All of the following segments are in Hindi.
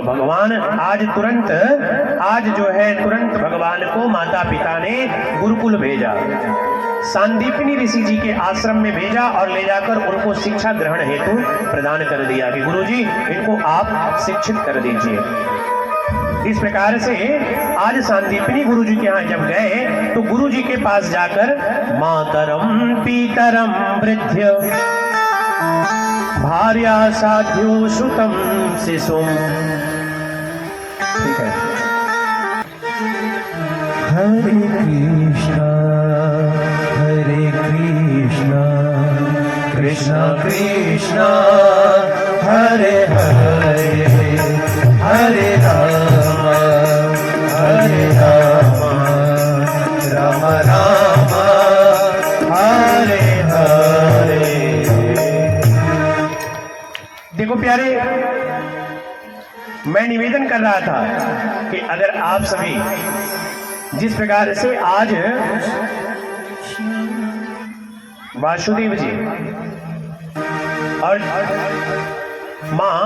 भगवान आज जो है तुरंत भगवान को माता पिता ने गुरुकुल भेजा, सांदीपनी ऋषि जी के आश्रम में भेजा और ले जाकर उनको शिक्षा ग्रहण हेतु प्रदान कर दिया कि गुरुजी इनको आप शिक्षित कर दीजिए। इस प्रकार से आज सांदीपनी गुरुजी के यहाँ जब गए तो गुरुजी के पास जाकर मातरम पीतरम वृद्ध्य भार्या साध्यो सुतम शिशुम। ठीक है। हरे कृष्णा कृष्णा कृष्णा हरे हरे हरे राम राम राम हरे हरे। देखो प्यारे, मैं निवेदन कर रहा था कि अगर आप सभी जिस प्रकार से आज वासुदेव जी और मां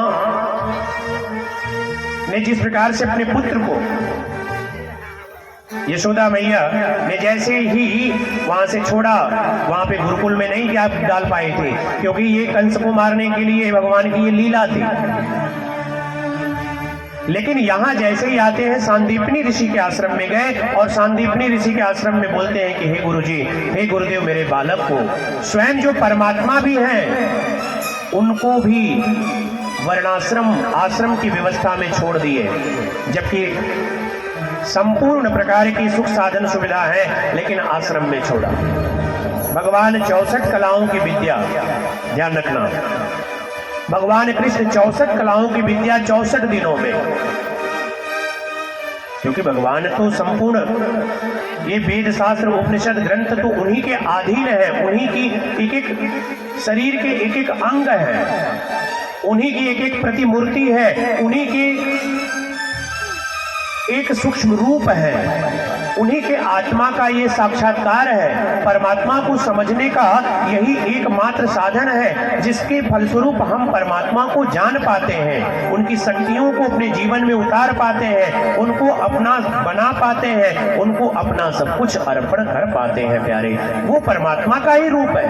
ने जिस प्रकार से अपने पुत्र को यशोदा मैया ने जैसे ही वहां से छोड़ा, वहां पे गुरुकुल में नहीं डाल पाए थे, क्योंकि ये कंस को मारने के लिए भगवान की ये लीला थी। लेकिन यहां जैसे ही आते हैं सांदीपनी ऋषि के आश्रम में गए और सांदीपनी ऋषि के आश्रम में बोलते हैं कि हे गुरुजी, हे गुरुदेव, मेरे बालक को स्वयं जो परमात्मा भी हैं उनको भी वर्णाश्रम आश्रम की व्यवस्था में छोड़ दिए, जबकि संपूर्ण प्रकार की सुख साधन सुविधा है, लेकिन आश्रम में छोड़ा। भगवान 64 कलाओं की विद्या, ध्यान रखना, भगवान कृष्ण 64 कलाओं की विद्या 64 दिनों में, क्योंकि भगवान तो संपूर्ण ये वेद शास्त्र उपनिषद ग्रंथ तो उन्हीं के अधीन है, उन्हीं की एक एक शरीर के एक एक अंग है, उन्हीं की एक एक प्रतिमूर्ति है, उन्हीं की एक सूक्ष्म रूप है, उन्हीं के आत्मा का ये साक्षात्कार है। परमात्मा को समझने का यही एकमात्र साधन है जिसके फलस्वरूप हम परमात्मा को जान पाते हैं, उनकी शक्तियों को अपने जीवन में उतार पाते हैं, उनको अपना बना पाते हैं, उनको अपना सब कुछ अर्पण कर पाते हैं। प्यारे, वो परमात्मा का ही रूप है।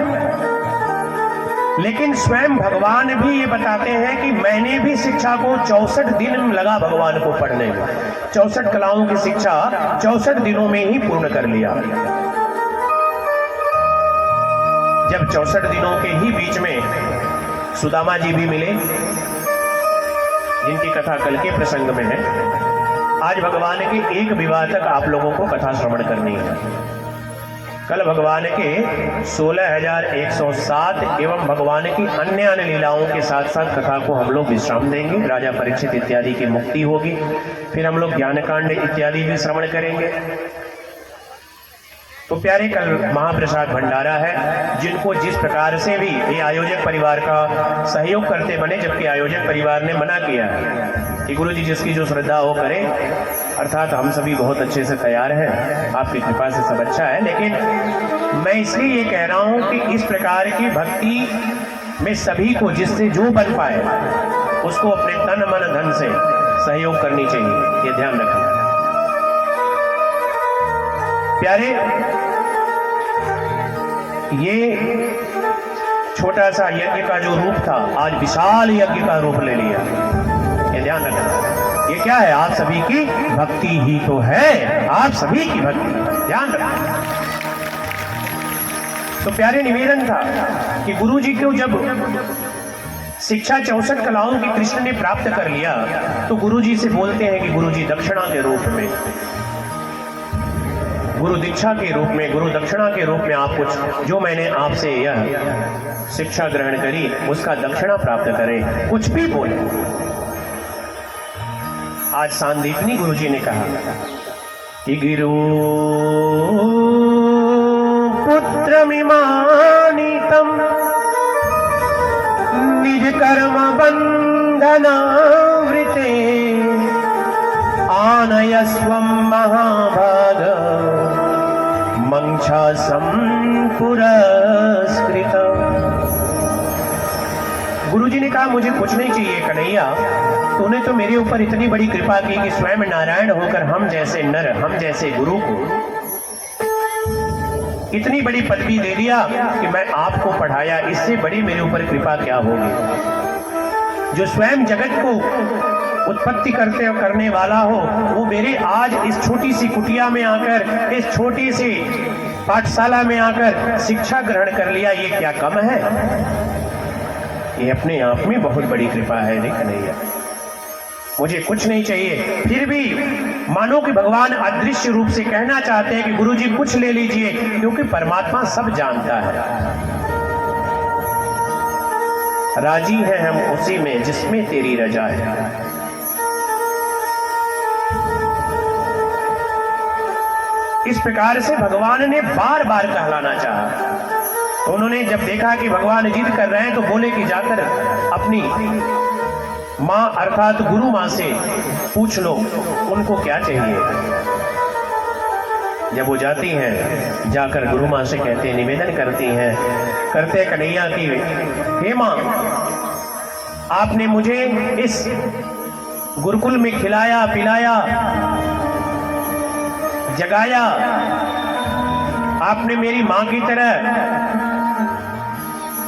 लेकिन स्वयं भगवान भी ये बताते हैं कि मैंने भी शिक्षा को 64 दिन लगा भगवान को पढ़ने में, 64 कलाओं की शिक्षा 64 दिनों में ही पूर्ण कर लिया। जब 64 दिनों के ही बीच में सुदामा जी भी मिले, जिनकी कथा कल के प्रसंग में है। आज भगवान के एक विवाह तक आप लोगों को कथा श्रवण करनी है। कल भगवान के 16,107 एवं भगवान की अन्य अन्य लीलाओं के साथ साथ कथा को हम लोग विश्राम देंगे। राजा परीक्षित इत्यादि की मुक्ति होगी, फिर हम लोग ज्ञान कांड इत्यादि भी श्रवण करेंगे। तो प्यारे, कल महाप्रसाद भंडारा है, जिनको जिस प्रकार से भी ये आयोजक परिवार का सहयोग करते बने, जबकि आयोजक परिवार ने मना किया है कि गुरु जी जिसकी जो श्रद्धा हो करे, अर्थात हम सभी बहुत अच्छे से तैयार हैं, आपकी कृपा से सब अच्छा है। लेकिन मैं इसलिए ये कह रहा हूं कि इस प्रकार की भक्ति में सभी को जिससे जो बन पाए उसको अपने तन मन धन से सहयोग करनी चाहिए, ये ध्यान रखना। प्यारे, ये छोटा सा यज्ञ का जो रूप था आज विशाल यज्ञ का रूप ले लिया, ये ध्यान रखना। ये क्या है? आप सभी की भक्ति ही तो है, आप सभी की भक्ति, ध्यान रखना। तो प्यारे, निवेदन था कि गुरु जी को जब शिक्षा 64 कलाओं की कृष्ण ने प्राप्त कर लिया तो गुरु जी से बोलते हैं कि गुरु जी दक्षिणा के रूप में, गुरु दीक्षा के रूप में, गुरु दक्षिणा के रूप में आप कुछ, जो मैंने आपसे यह शिक्षा ग्रहण करी उसका दक्षिणा प्राप्त करें, कुछ भी बोले। आज सांदीपनी गुरु जी ने कहा कि गिरु पुत्रमिमानीतम निज कर्म बंधनावृते आनयस्वं महाभाग मंक्षासं पुरस्कृतम्। गुरुजी ने कहा मुझे कुछ नहीं चाहिए कन्हैया, तूने तो मेरे ऊपर इतनी बड़ी कृपा की कि स्वयं नारायण होकर हम जैसे नर, हम जैसे गुरु को इतनी बड़ी पदवी दे दिया कि मैं आपको पढ़ाया। इससे बड़ी मेरे ऊपर कृपा क्या होगी। जो स्वयं जगत को उत्पत्ति करने वाला हो, वो मेरे आज इस छोटी सी कुटिया में आकर, इस छोटी सी पाठशाला में आकर शिक्षा ग्रहण कर लिया, ये क्या कम है? ये अपने आप में बहुत बड़ी कृपा है। रे कन्हैया, मुझे कुछ नहीं चाहिए। फिर भी मानो कि भगवान अदृश्य रूप से कहना चाहते हैं कि गुरुजी कुछ ले लीजिए, क्योंकि परमात्मा सब जानता है। राजी है हम उसी में जिसमें तेरी रजा है। इस प्रकार से भगवान ने बार बार कहलाना चाहा। तो उन्होंने जब देखा कि भगवान जिद कर रहे हैं, तो बोले कि जाकर अपनी माँ अर्थात गुरु माँ से पूछ लो उनको क्या चाहिए। जब वो जाती हैं, जाकर गुरु माँ से कहते, निवेदन करते कन्हैया की, हे माँ, आपने मुझे इस गुरुकुल में खिलाया पिलाया जगाया, आपने मेरी माँ की तरह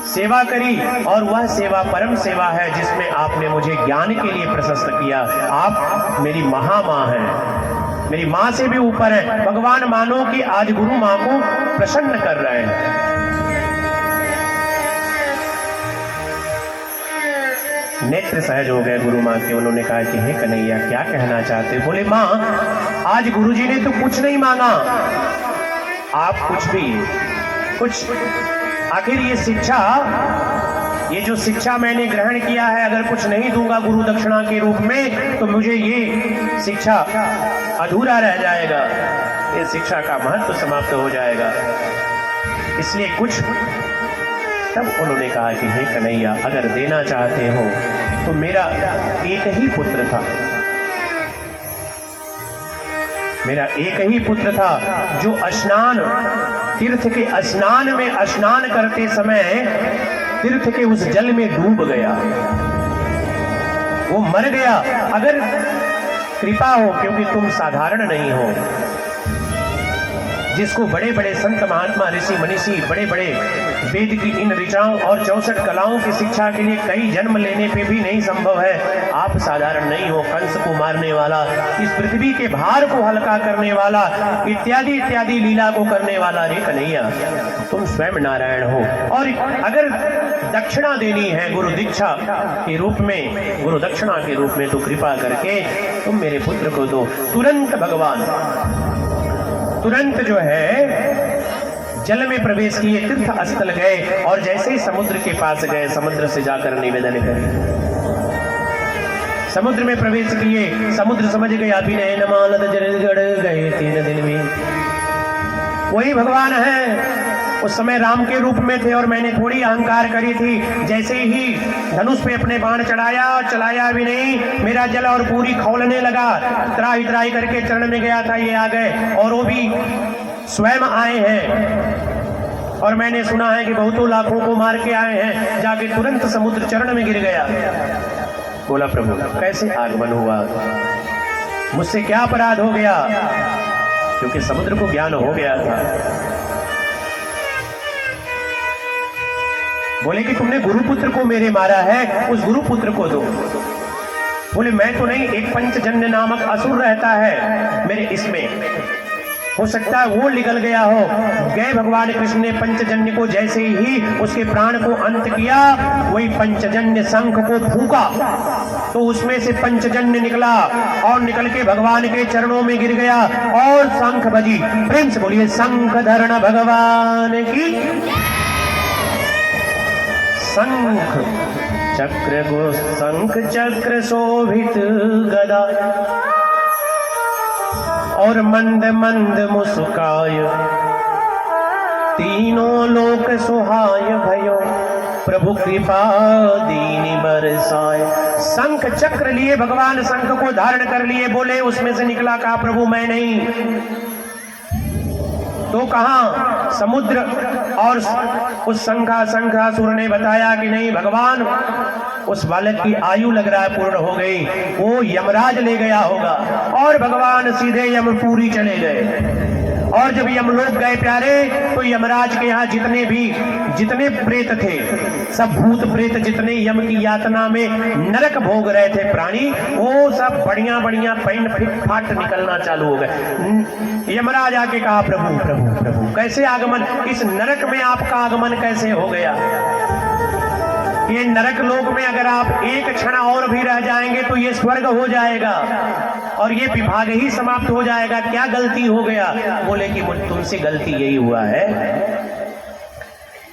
सेवा करी, और वह सेवा परम सेवा है जिसमें आपने मुझे ज्ञान के लिए प्रशस्त किया। आप मेरी महामाँ हैं, मेरी माँ से भी ऊपर है। भगवान मानो कि आज गुरु माँ को प्रसन्न कर रहे हैं। नेत्र सहज हो गए गुरु माँ के। उन्होंने कहा कि हे कन्हैया, क्या कहना चाहते? बोले, माँ, आज गुरुजी ने तो कुछ नहीं मांगा, आप कुछ आखिर ये शिक्षा, ये जो शिक्षा मैंने ग्रहण किया है, अगर कुछ नहीं दूंगा गुरु दक्षिणा के रूप में, तो मुझे ये शिक्षा अधूरा रह जाएगा, ये शिक्षा का महत्व समाप्त हो जाएगा, इसलिए कुछ। तब उन्होंने कहा कि हे कन्हैया, अगर देना चाहते हो तो मेरा एक ही पुत्र था, मेरा एक ही पुत्र था जो तीर्थ के स्नान में स्नान करते समय तीर्थ के उस जल में डूब गया, वो मर गया। अगर कृपा हो, क्योंकि तुम साधारण नहीं हो, जिसको बड़े बड़े संत महात्मा ऋषि मनीषी बड़े बड़े वेद की इन ऋचाओं और 64 कलाओं की शिक्षा के लिए कई जन्म लेने पे भी नहीं संभव है। आप साधारण नहीं हो, कंस को मारने वाला, इस पृथ्वी के भार को हल्का करने वाला, इत्यादि इत्यादि लीला को करने वाला। रे कन्हैया, तुम स्वयं नारायण हो, और अगर दक्षिणा देनी है गुरु दीक्षा के रूप में, गुरु दक्षिणा के रूप में, तो कृपा करके तुम मेरे पुत्र को दो। तुरंत भगवान जो है जल में प्रवेश किए, तीर्थ स्थल गए, और जैसे ही समुद्र के पास गए, समुद्र से जाकर निवेदन करे, समुद्र में प्रवेश किए। समुद्र समझ गए अभिनय नमालत जलगढ़ गए 3 दिन में। वही भगवान है, उस समय राम के रूप में थे, और मैंने थोड़ी अहंकार करी थी। जैसे ही धनुष पे अपने बाण चढ़ाया, चलाया भी नहीं, मेरा जल और पूरी खौलने लगा। त्राही त्राही करके चरण में गया था, ये आ गए, और वो भी स्वयं आए हैं, और मैंने सुना है कि बहुतों लाखों को मार के आए हैं। जाके तुरंत समुद्र चरण में गिर गया। बोला, प्रभु कैसे आगमन हुआ, मुझसे क्या अपराध हो गया? क्योंकि समुद्र को ज्ञान हो गया था। बोले कि तुमने गुरुपुत्र को मेरे मारा है, उस गुरुपुत्र को दो। बोले, मैं तो नहीं, एक पंचजन्य नामक असुर रहता है मेरे इसमें, हो सकता है वो निकल गया हो। गए भगवान कृष्ण ने पंचजन्य को, जैसे ही उसके प्राण को अंत किया, वही पंचजन्य शंख को फूका, तो उसमें से पंचजन्य निकला, और निकल के भगवान के चरणों में गिर गया, और शंख बजी। प्रेम से बोलिए, शंख धरण भगवान की। शंख चक्र शोभित गदा, और मंद मंद मुस्काय, तीनों लोक सुहाय भयो, प्रभु कृपा दीनि बरसाए। शंख चक्र लिए भगवान, शंख को धारण कर लिए। बोले, उसमें से निकला, कहा प्रभु मैं नहीं। तो कहा समुद्र, और उस शंखासुर ने बताया कि नहीं भगवान, उस बालक की आयु लग रहा है पूर्ण हो गई, वो यमराज ले गया होगा और भगवान सीधे यमपुरी चले गए। और जब यमलोक गए प्यारे, तो यमराज के यहाँ जितने प्रेत थे, सब भूत प्रेत जितने यम की यातना में नरक भोग रहे थे प्राणी, वो सब बढ़िया बढ़िया पैन फिट फाट निकलना चालू हो गए। यमराज आके कहा, प्रभु प्रभु प्रभु कैसे आगमन, इस नरक में आपका आगमन कैसे हो गया? ये नरक लोक में अगर आप एक क्षण और भी रह जाएंगे तो ये स्वर्ग हो जाएगा और ये विभाग ही समाप्त हो जाएगा, क्या गलती हो गया? बोले कि तुमसे गलती यही हुआ है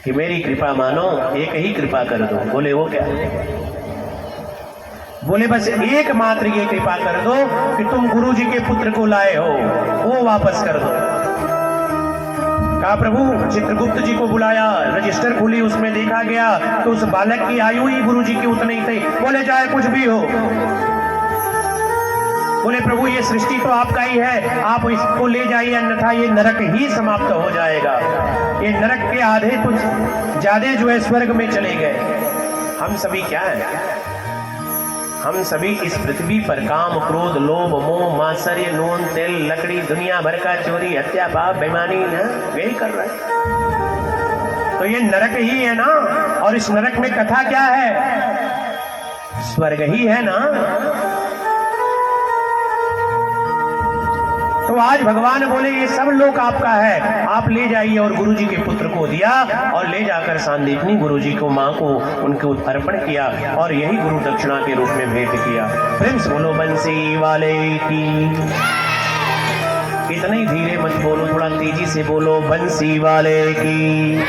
कि मेरी कृपा मानो, एक ही कृपा कर दो। बोले वो क्या? बोले बस एक मात्र ये कृपा कर दो कि तुम गुरु जी के पुत्र को लाए हो, वो वापस कर दो। कहा प्रभु, चित्रगुप्त जी को बुलाया, रजिस्टर खुली, उसमें देखा गया तो उस बालक की आयु ही गुरु जी की उतनी ही थी। बोले चाहे कुछ भी हो, बोले प्रभु ये सृष्टि तो आपका ही है, आप इसको ले जाइए अन्यथा ये नरक ही समाप्त हो जाएगा। ये नरक के आधे तो ज्यादा जो है स्वर्ग में चले गए। हम सभी क्या है? हम सभी इस पृथ्वी पर काम क्रोध लोभ मोह मात्सर्य नून तेल लकड़ी दुनिया भर का चोरी हत्या पाप बेईमानी यही कर रहे हैं। तो ये नरक ही है ना, और इस नरक में कथा क्या है? स्वर्ग ही है ना। तो आज भगवान बोले ये सब लोक आपका है, आप ले जाइए। और गुरु जी के पुत्र को दिया और ले जाकर सांदीपनी गुरु जी को माँ को उनको अर्पण किया और यही गुरु दक्षिणा के रूप में भेंट किया। प्रेम से बोलो बंसी वाले की। इतना ही धीरे मत बोलो, थोड़ा तेजी से बोलो, बंसी वाले की।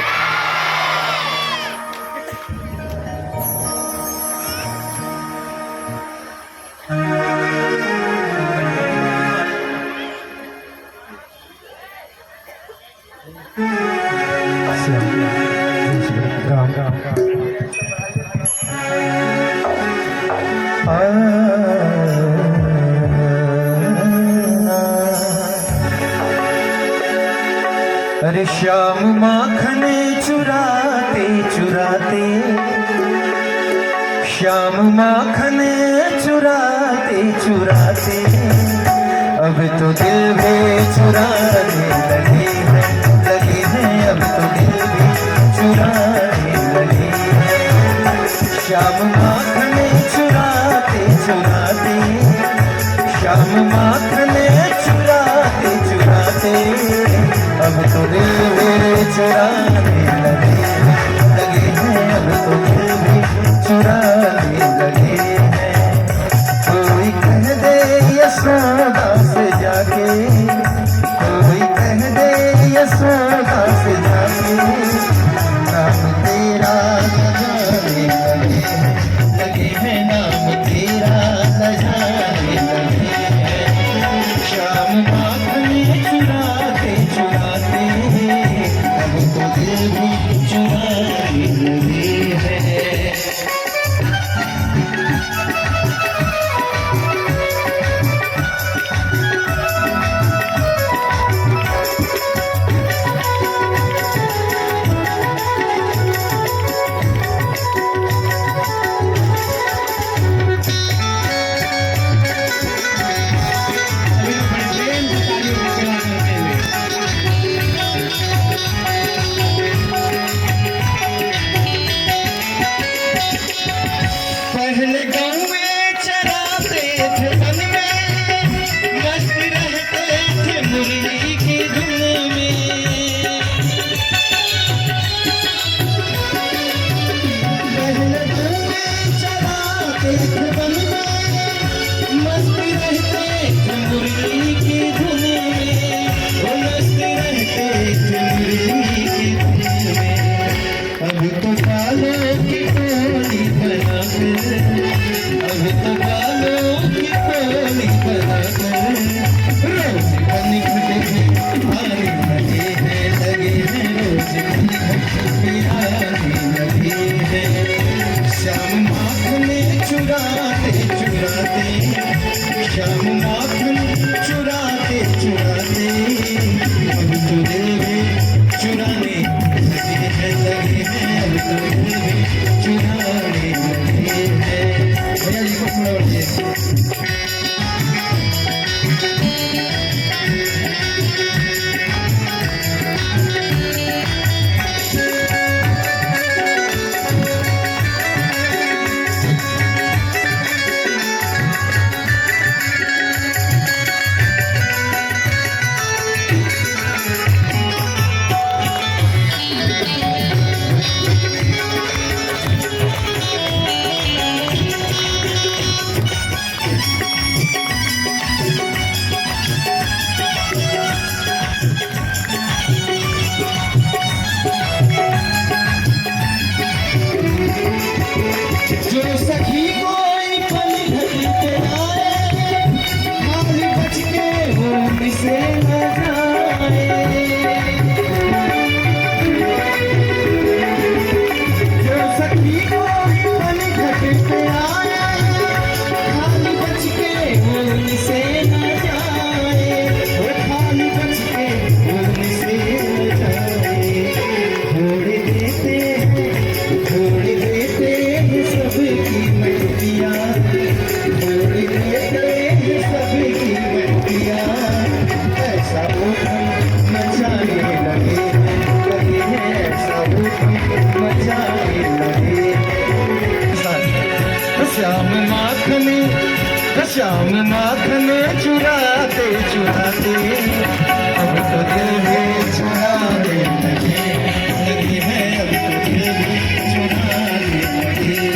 अरे श्याम माखन चुराते चुराते, श्याम माखन चुराते चुराते, अब तो दिल भी चुराने लगे हैं, अब तो दिल भी चुराने लगे हैं। श्याम माखन चुराते चुराते, श्याम माखन चुराते चुराते, अब तो दिल मेरे चुराने लगे हैं, अब तो दिल भी चुराने लगे हैं। कोई कह दे यशोदा से जाके, कोई कह दे यशोदा से जाके, नाम तेरा सजाने लगे हैं, नाम तेरा सजाने लगे हैं। श्याम माखन चुराते चुराते, अब तो दिल भी चुराने लगे हैं। पहले गाँव में चराते थे वन में, मस्त रहते थे मुरली की धुन में। पहले गाँव में चराते थे वन में, मस्त रहते थे मुरली की धुन में, वो मस्त रहते थे मुरली की धुन में। अब तो बालों की टोली बनाकर, अब तो बालों की टोली बनाकर, रोज बन घटे बिहारी लगे हैं, रोज बन घटे बिहारी लगे हैं। श्याम माखन चुराते चुराते, श्याम माखन चुराते चुराते, अब तो दिल भी चुराने लगे हैं, अब तो दिल भी चुराने लगे हैं। माखन चुराते चुराते अब तो दिल भी चुराने लगे हैं, अब तो दिल भी चुराने लगे हैं।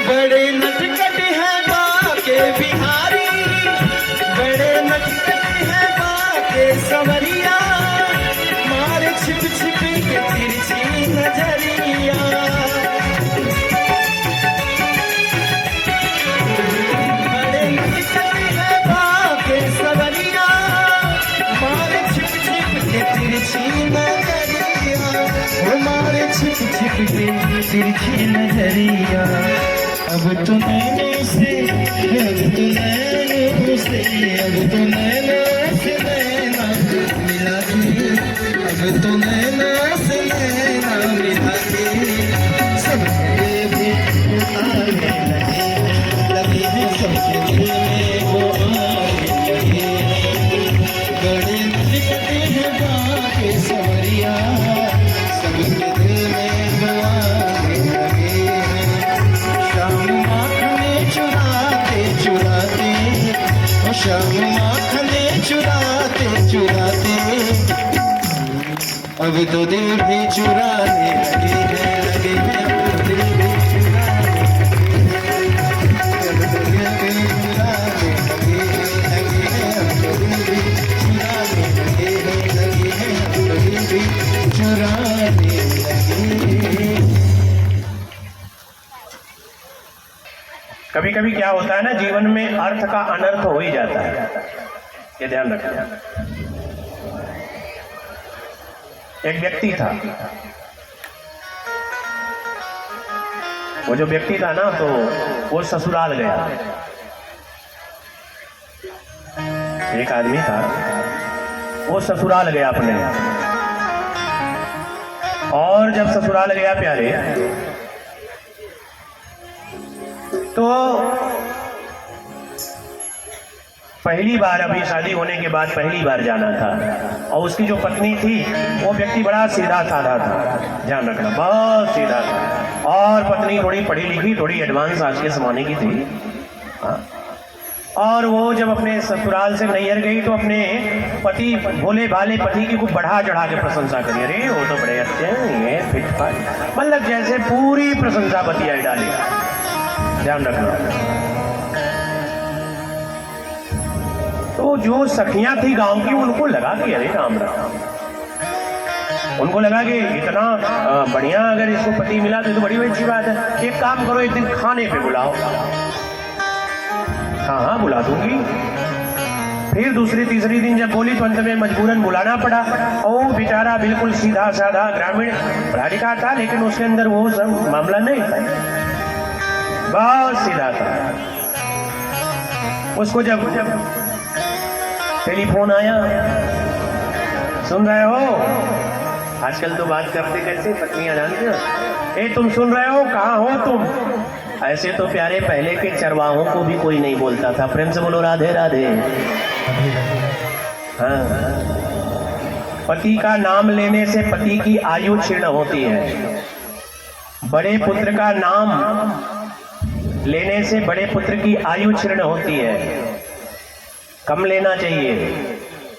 बड़े नटखट हैं बाके बिहारी, बड़े नटखट हैं बाके संवरिया, मारे छिप छिप के तिरछी नजरिया। बड़े नटखट हैं बाके संवरिया, मारे छिप छिप के तिरछी नजरिया, वो मारे छिप छिप के तिरछी नजरिया। अब तो नैनों से, अब तो नैनों से, अब तो नैनों से नैना मिला के, अब तो नैनों से नैना मिला के सबके भी आने लगे हैं, सबके दिल में वो आने लगे हैं। बड़े निकट हैं बाके संवरिया, सबके दिल में वो आने लगे हैं। शाम माखने चुराते चुराते, ओ शाम माखने चुराते चुराते अब तो दिल भी चुराने लगे हैं, लगे हैं, अब तो दिल भी चुराने लगे हैं, अब तो दिल भी चुराने लगे हैं, लगे हैं, अब तो दिल भी चुराने लगे हैं। कभी कभी क्या होता है ना, जीवन में अर्थ का अनर्थ हो ही जाता है, ये ध्यान रखना। एक व्यक्ति था, वो जो व्यक्ति था ना, तो वो ससुराल गया। एक आदमी था, वो ससुराल गया अपने, और जब ससुराल गया प्यारे, तो पहली बार, अभी शादी होने के बाद पहली बार जाना था, और उसकी जो पत्नी थी वो व्यक्ति बड़ा सीधा साधा था, ध्यान रखना, बहुत सीधा था। और पत्नी थोड़ी पढ़ी लिखी, थोड़ी एडवांस आज के जमाने की थी। हाँ। और वो जब अपने ससुराल से नैहर गई तो अपने पति, भोले भाले पति की खूब बढ़ा चढ़ा के प्रशंसा करी। अरे वो तो बड़े अच्छे हैं, ये फिट फाट, मतलब जैसे पूरी प्रशंसा बतियाई डाली, ध्यान रखना। तो जो सखियां थी गांव की, उनको लगा कि अरे राम राम, उनको लगा कि इतना बढ़िया अगर इसको पति मिला तो बड़ी अच्छी बात है। एक काम करो, एक दिन खाने पे बुलाओ। हाँ हाँ बुला दूंगी। फिर दूसरी तीसरी दिन जब बोली तो अंत में मजबूरन बुलाना पड़ा। और बेचारा बिल्कुल सीधा साधा ग्रामीण पढ़ा लिखा था, लेकिन उसके अंदर वो सब मामला नहीं था, बहुत सीधा था। उसको जब टेलीफोन आया, सुन रहे हो, आजकल तो बात करते कैसे पत्नियां जानते हो, ए तुम सुन रहे हो, कहाँ हो तुम? ऐसे तो प्यारे पहले के चरवाहों को भी कोई नहीं बोलता था। प्रेम से बोलो राधे राधे। हाँ, पति का नाम लेने से पति की आयु क्षीण होती है। बड़े पुत्र का नाम लेने से बड़े पुत्र की आयु क्षीण होती है, कम लेना चाहिए।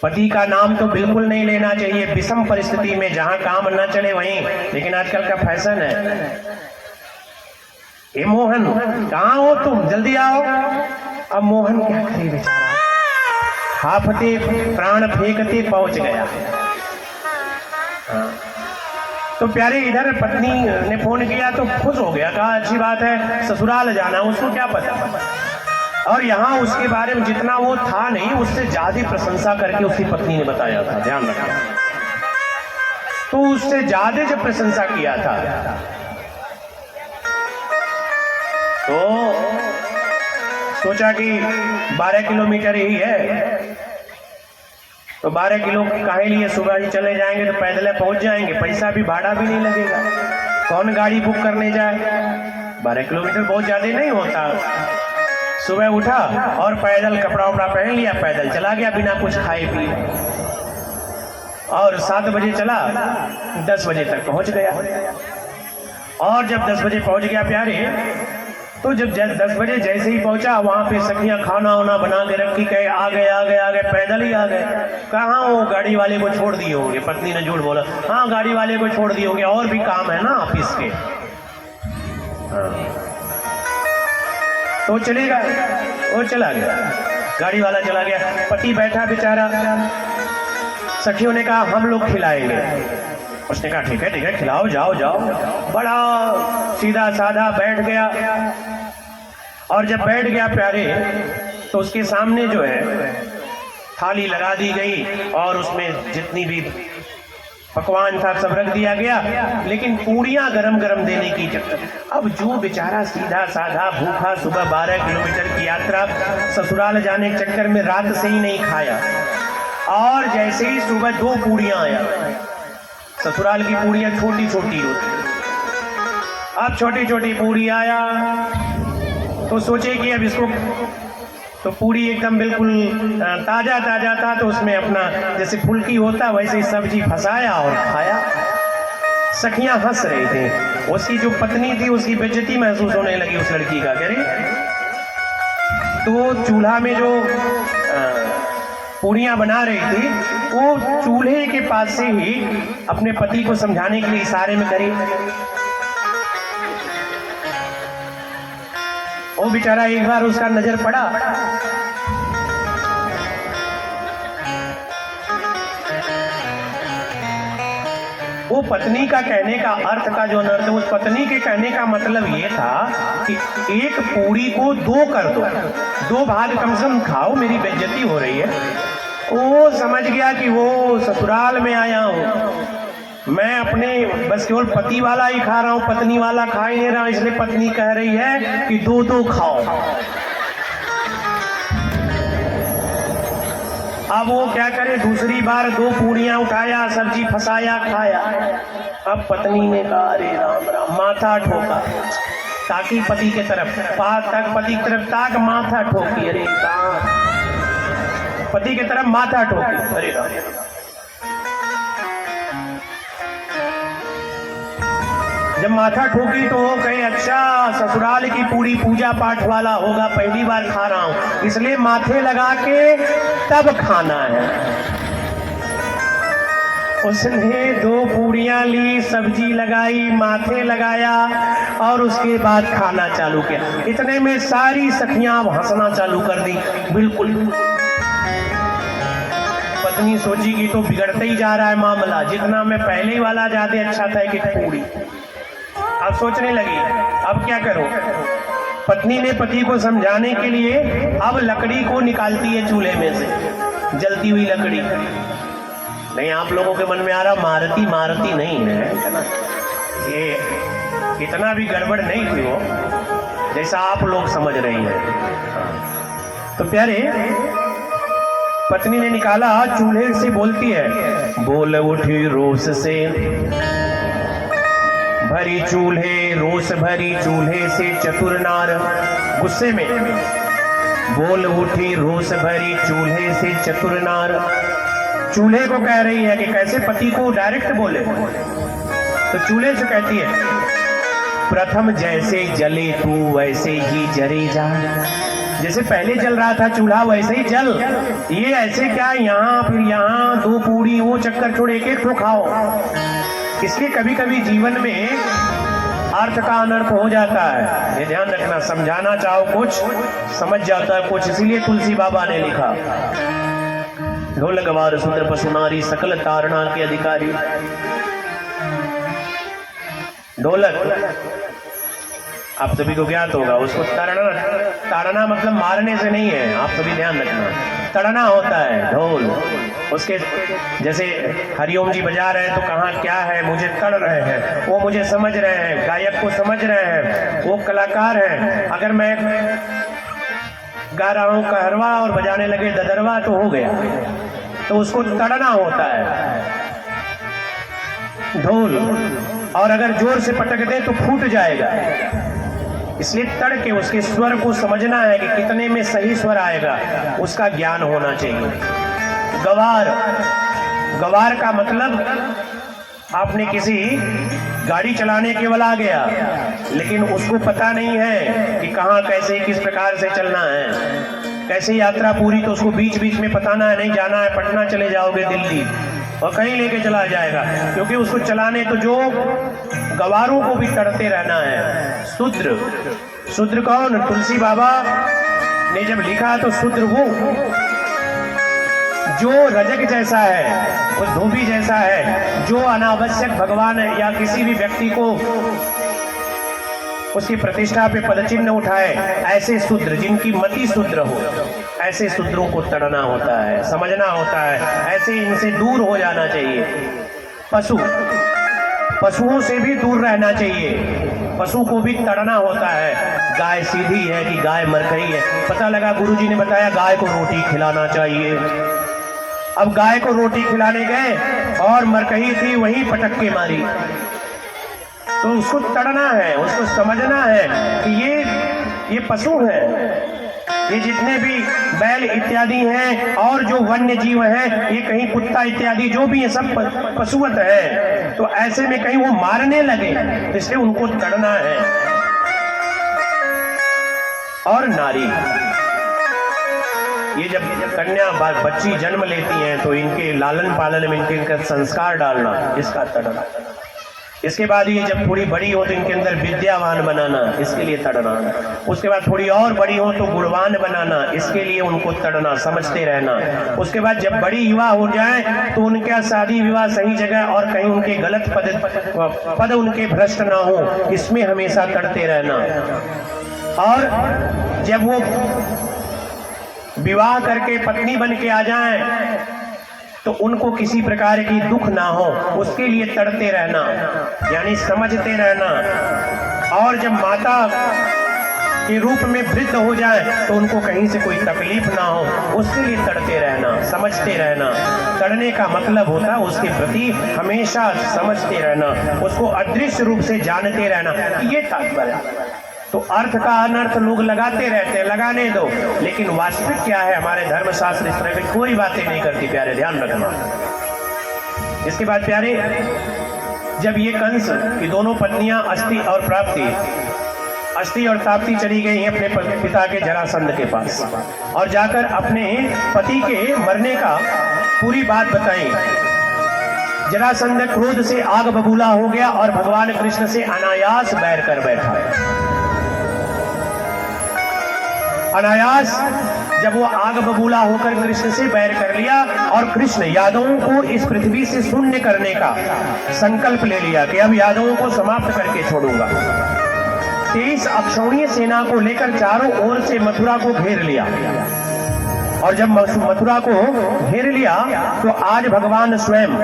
पति का नाम तो बिल्कुल नहीं लेना चाहिए, विषम परिस्थिति में जहां काम न चले वहीं। लेकिन आजकल का फैशन है, ए मोहन कहाँ हो तुम, जल्दी आओ। अब मोहन क्या करे बेचारा, हाफते प्राण फेंकते पहुंच गया। हाँ। तो प्यारे इधर पत्नी ने फोन किया तो खुश हो गया, कहा अच्छी बात है, ससुराल जाना, उसको क्या पता। और यहाँ उसके बारे में जितना वो था नहीं, उससे ज्यादा प्रशंसा करके उसकी पत्नी ने बताया था, ध्यान रखना। तो उससे ज्यादा जब प्रशंसा किया था तो सोचा कि 12 किलोमीटर ही है, तो 12 किलो काहे लिए सुबह ही चले जाएंगे तो पैदल पहुंच जाएंगे, पैसा भी भाड़ा भी नहीं लगेगा, कौन गाड़ी बुक करने जाए। 12 किलोमीटर बहुत ज्यादा नहीं होता। सुबह उठा और पैदल कपड़ा वपड़ा पहन लिया, पैदल चला गया बिना कुछ खाए पिए, और 7 बजे चला, 10 बजे तक पहुंच गया। और जब 10 बजे पहुंच गया प्यारे, तो जब 10 बजे जैसे ही पहुंचा, वहां पे सखियां खाना वाना बना के रखी, कहे आ गए, पैदल ही आ गए। कहाँ वो गाड़ी वाले को छोड़ दिए होंगे, पत्नी ने झूठ बोला, हाँ गाड़ी वाले को छोड़ दिए होंगे, और भी काम है ना ऑफिस के। हाँ। तो चलेगा, वो चला गया, गाड़ी वाला चला गया, पति बैठा बेचारा। सखियों ने कहा हम लोग खिलाएंगे। उसने कहा ठीक है खिलाओ, जाओ। बड़ा सीधा साधा बैठ गया, और जब बैठ गया प्यारे, तो उसके सामने जो है थाली लगा दी गई, और उसमें जितनी भी पकवान था सब रख दिया गया, लेकिन पूड़ियां गरम गरम देने की चक्कर। अब जो बेचारा सीधा साधा भूखा, सुबह 12 किलोमीटर की यात्रा, ससुराल जाने के चक्कर में रात से ही नहीं खाया, और जैसे ही सुबह 2 पूड़ियां आया, ससुराल की पूड़ियां छोटी छोटी होती, अब छोटी छोटी पूड़ी आया, तो सोचे कि अब इसको, तो पूड़ी एकदम बिल्कुल ताजा था, तो उसमें अपना जैसे फुल्की होता वैसे ही सब्जी फंसाया और खाया। सखियां हंस रही थी, उसकी जो पत्नी थी उसकी बेइज्जती महसूस होने लगी उस लड़की का, कह रही। तो चूल्हा में जो पूड़ियां बना रही थी, वो चूल्हे के पास से ही अपने पति को समझाने के लिए इशारे में करी। वो बेचारा एक बार उसका नजर पड़ा, वो पत्नी का कहने का अर्थ का जो अनर्थ, उस पत्नी के कहने का मतलब ये था कि एक पूड़ी को 2 कर दो, 2 भाग कम से कम खाओ, मेरी बेइज्जती हो रही है। वो समझ गया कि वो ससुराल में आया हूं, मैं अपने बस केवल पति वाला ही खा रहा हूं, पत्नी वाला खा ही नहीं रहा, इसलिए पत्नी कह रही है कि 2 खाओ। अब वो क्या करे, दूसरी बार 2 पूड़ियां उठाया, सब्जी फंसाया, खाया। अब पत्नी ने कहा अरे राम राम, माथा ठोका, ताकि पति के तरफ, पति की तरफ ताक, माथा ठोकी, अरे कहाँ, पति की तरफ माथा ठोकी, अरे राम। जब माथा ठोकी तो वो कहे अच्छा ससुराल की पूरी पूजा पाठ वाला होगा, पहली बार खा रहा हूं, इसलिए माथे लगा के तब खाना है। उसने 2 पूड़ियां ली, सब्जी लगाई, माथे लगाया, और उसके बाद खाना चालू किया। इतने में सारी सखियां हंसना चालू कर दी, बिल्कुल। पत्नी सोची कि तो बिगड़ते ही जा रहा है मामला, जितना मैं पहले ही वाला ज्यादा अच्छा था कि पूड़ी। अब सोचने लगी अब क्या करूं। पत्नी ने पति को समझाने के लिए अब लकड़ी को निकालती है चूल्हे में से, जलती हुई लकड़ी। नहीं, आप लोगों के मन में आ रहा मारती नहीं है ना, ये इतना भी गड़बड़ नहीं थी वो, जैसा आप लोग समझ रही हैं। तो प्यारे, पत्नी ने निकाला, चूल्हे से बोलती है, बोल उठी रोष से भरी चूल्हे, रोष भरी चूल्हे से चतुर नार। गुस्से में बोल उठी रोष भरी चूल्हे से चतुर नार। चूल्हे को कह रही है कि कैसे पति को डायरेक्ट बोले, तो चूल्हे से कहती है, प्रथम जैसे जले तू वैसे ही जरे जा। जैसे पहले जल रहा था चूल्हा वैसे ही जल, ये ऐसे क्या यहाँ फिर यहाँ 2 पूड़ी, वो चक्कर छोड़ एक तो खाओ। इसलिए कभी कभी जीवन में अर्थ का अनर्थ हो जाता है, ये ध्यान रखना। समझाना चाहो कुछ, समझ जाता है कुछ। इसीलिए तुलसी बाबा ने लिखा, ढोल गवार सुंदर पशु नारी सकल तारणा के अधिकारी। ढोलक आप सभी को ज्ञात होगा, उसको ताड़ना मतलब मारने से नहीं है, आप सभी ध्यान रखना। तड़ना होता है ढोल, उसके जैसे हरिओम जी बजा रहे हैं तो कहाँ क्या है, मुझे तड़ रहे हैं, वो मुझे समझ रहे हैं, गायक को समझ रहे हैं, वो कलाकार हैं। अगर मैं गा रहा हूं कहरवा और बजाने लगे ददरवा तो हो गया। तो उसको तड़ना होता है ढोल, और अगर जोर से पटक दे तो फूट जाएगा। इसलिए तड़ के उसके स्वर को समझना है कि कितने में सही स्वर आएगा, उसका ज्ञान होना चाहिए। गवार, गवार का मतलब आपने किसी गाड़ी चलाने केवल आ गया, लेकिन उसको पता नहीं है कि कहाँ कैसे किस प्रकार से चलना है, कैसे यात्रा पूरी, तो उसको बीच बीच में बताना है, नहीं जाना है पटना चले जाओगे दिल्ली, और कहीं लेके चला जाएगा, क्योंकि उसको चलाने तो जो गवारों को भी तड़ते रहना है। शूद्र, शूद्र कौन? तुलसी बाबा ने जब लिखा तो शूद्र वो जो रजक जैसा है, वो धोबी जैसा है, जो अनावश्यक भगवान या किसी भी व्यक्ति को उसकी प्रतिष्ठा पे पदचिन्ह उठाए, ऐसे शूद्र, जिनकी मति शूद्र हो, ऐसे शूद्रों को तड़ना होता है, समझना होता है, ऐसे इनसे दूर हो जाना चाहिए। पशु, पशुओं से भी दूर रहना चाहिए, पशु को भी तड़ना होता है। गाय सीधी है कि गाय मरकई है, पता लगा गुरुजी ने बताया गाय को रोटी खिलाना चाहिए। अब गाय को रोटी खिलाने गए और मरकही थी, वहीं पटक के मारी। तो उसको तड़ना है, उसको समझना है कि ये पशु है, ये जितने भी बैल इत्यादि हैं और जो वन्य जीव हैं, ये कहीं कुत्ता इत्यादि जो भी है सब पशुवत है, तो ऐसे में कहीं वो मारने लगे, इसलिए उनको तड़ना है। और नारी, ये जब कन्या बच्ची जन्म लेती हैं तो इनके लालन पालन में इनका संस्कार डालना, इसका तड़ना। इसके बाद ये जब थोड़ी बड़ी हो तो इनके अंदर विद्यावान बनाना, इसके लिए तड़ना। उसके बाद थोड़ी और बड़ी हो तो गुणवान बनाना, इसके लिए उनको तड़ना, समझते रहना। उसके बाद जब बड़ी युवा हो जाए तो उनका शादी विवाह सही जगह और कहीं उनके गलत पद उनके भ्रष्ट ना हो, इसमें हमेशा तड़ते रहना। और जब वो विवाह करके पत्नी बन के आ जाएं तो उनको किसी प्रकार की दुख ना हो, उसके लिए तड़ते रहना, यानी समझते रहना। और जब माता के रूप में वृद्ध हो जाए तो उनको कहीं से कोई तकलीफ ना हो, उसके लिए तड़ते रहना, समझते रहना। तड़ने का मतलब होता है उसके प्रति हमेशा समझते रहना, उसको अदृश्य रूप से जानते रहना, ये तात्पर्य। तो अर्थ का अनर्थ लोग लगाते रहते हैं, लगाने दो, लेकिन वास्तविक क्या है? हमारे धर्मशास्त्र इस तरह की कोई बातें नहीं करती प्यारे, ध्यान रखना। इसके बाद प्यारे, जब ये कंस की दोनों पत्नियां अस्ति और प्राप्ति, अस्ति और ताप्ती चली गई हैं अपने पिता के जरासंध के पास, और जाकर अपने पति के मरने का पूरी बात बताई। जरासंध क्रोध से आग बबूला हो गया और भगवान कृष्ण से अनायास बैर कर बैठा। अनायास जब वो आग बबूला होकर कृष्ण से बैर कर लिया और कृष्ण यादवों को इस पृथ्वी से शून्य करने का संकल्प ले लिया कि अब यादवों को समाप्त करके छोड़ूंगा। 23 अक्षौणीय सेना को लेकर चारों ओर से मथुरा को घेर लिया, और जब मथुरा को घेर लिया तो आज भगवान स्वयं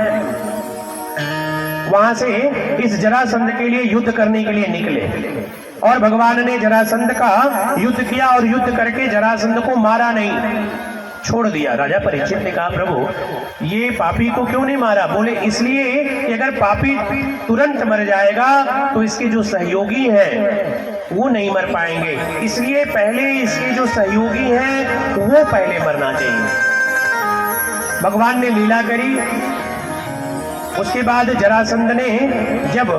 वहां से इस जरासंध के लिए युद्ध करने के लिए निकले, और भगवान ने जरासंध का युद्ध किया और युद्ध करके जरासंध को मारा नहीं, छोड़ दिया। राजा परीक्षित ने कहा, प्रभु ये पापी को क्यों नहीं मारा? बोले इसलिए कि अगर पापी तुरंत मर जाएगा तो इसके जो सहयोगी हैं वो नहीं मर पाएंगे, इसलिए पहले इसके जो सहयोगी हैं वो पहले मरना चाहिए। भगवान ने लीला करी। उसके बाद जरासंध ने जब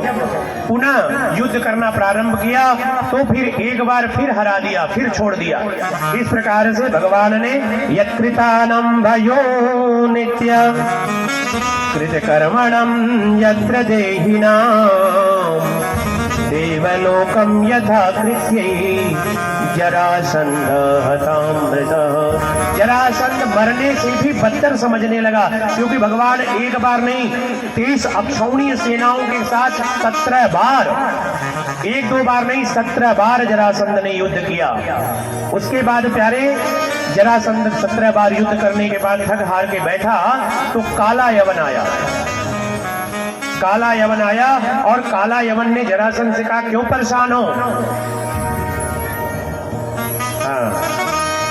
पुनः युद्ध करना प्रारंभ किया तो फिर एक बार फिर हरा दिया, फिर छोड़ दिया। इस प्रकार से भगवान ने यत्कृतानं भयो नित्य कृतकर्मणं यत्र देहिनां देवलोकं यथा कृत्यै जरासंध हतामृतः। जरासंध मरने से भी बदतर समझने लगा, क्योंकि भगवान एक बार नहीं 23 अक्षौणीय सेनाओं के साथ 17 बार, एक दो बार नहीं 17 बार जरासंध ने युद्ध किया। उसके बाद प्यारे जरासंध 17 बार युद्ध करने के बाद थक हार के बैठा तो काला यवन आया। काला यवन आया और काला यवन ने जरासंध से कहा, क्यों परेशान हो? हाँ,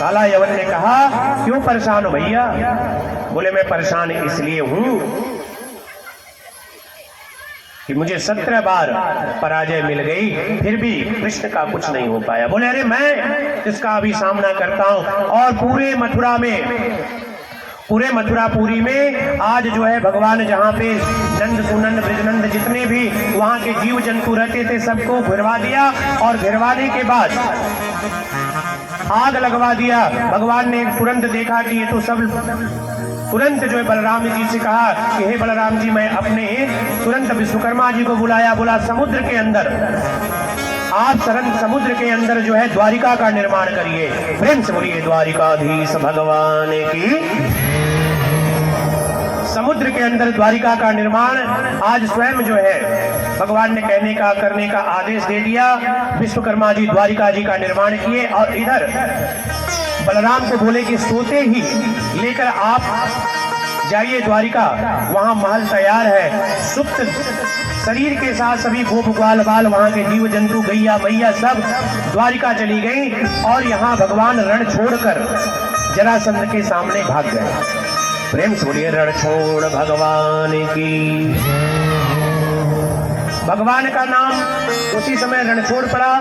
काला यवन ने कहा, क्यों परेशान हो भैया? बोले, मैं परेशान इसलिए हूं कि मुझे 17 बार पराजय मिल गई, फिर भी कृष्ण का कुछ नहीं हो पाया। बोले, अरे मैं इसका अभी सामना करता हूं। और पूरे मथुरापुरी में आज जो है भगवान जहाँ पे नंद सुनंद ब्रजनंद जितने भी वहाँ के जीव जंतु रहते थे सबको घिरवा दिया, और घिरवाने के बाद आग लगवा दिया। भगवान ने तुरंत देखा कि ये तो सब, तुरंत जो है बलराम जी से कहा कि हे बलराम जी, मैं अपने तुरंत विश्वकर्मा जी को बुलाया। बोला, समुद्र के अंदर आप समुद्र के अंदर जो है द्वारिका का निर्माण करिए। प्रेम से बोलिए द्वारिकाधीश भगवान की। समुद्र के अंदर द्वारिका का निर्माण आज स्वयं जो है भगवान ने कहने का करने का आदेश दे दिया। विश्वकर्मा जी द्वारिका जी का निर्माण किए, और इधर बलराम को बोले कि सोते ही लेकर आप जाइए द्वारिका, वहां महल तैयार है। सुप्त शरीर के साथ सभी गोप ग्वाल बाल, वहां के जीव जंतु, गैया मैया सब द्वारिका चली गई, और यहाँ भगवान रण छोड़कर जरासंध के सामने भाग गए। प्रेम से बोलिए रण छोड़ भगवान की। भगवान का नाम उसी समय रणछोड़ पड़ा।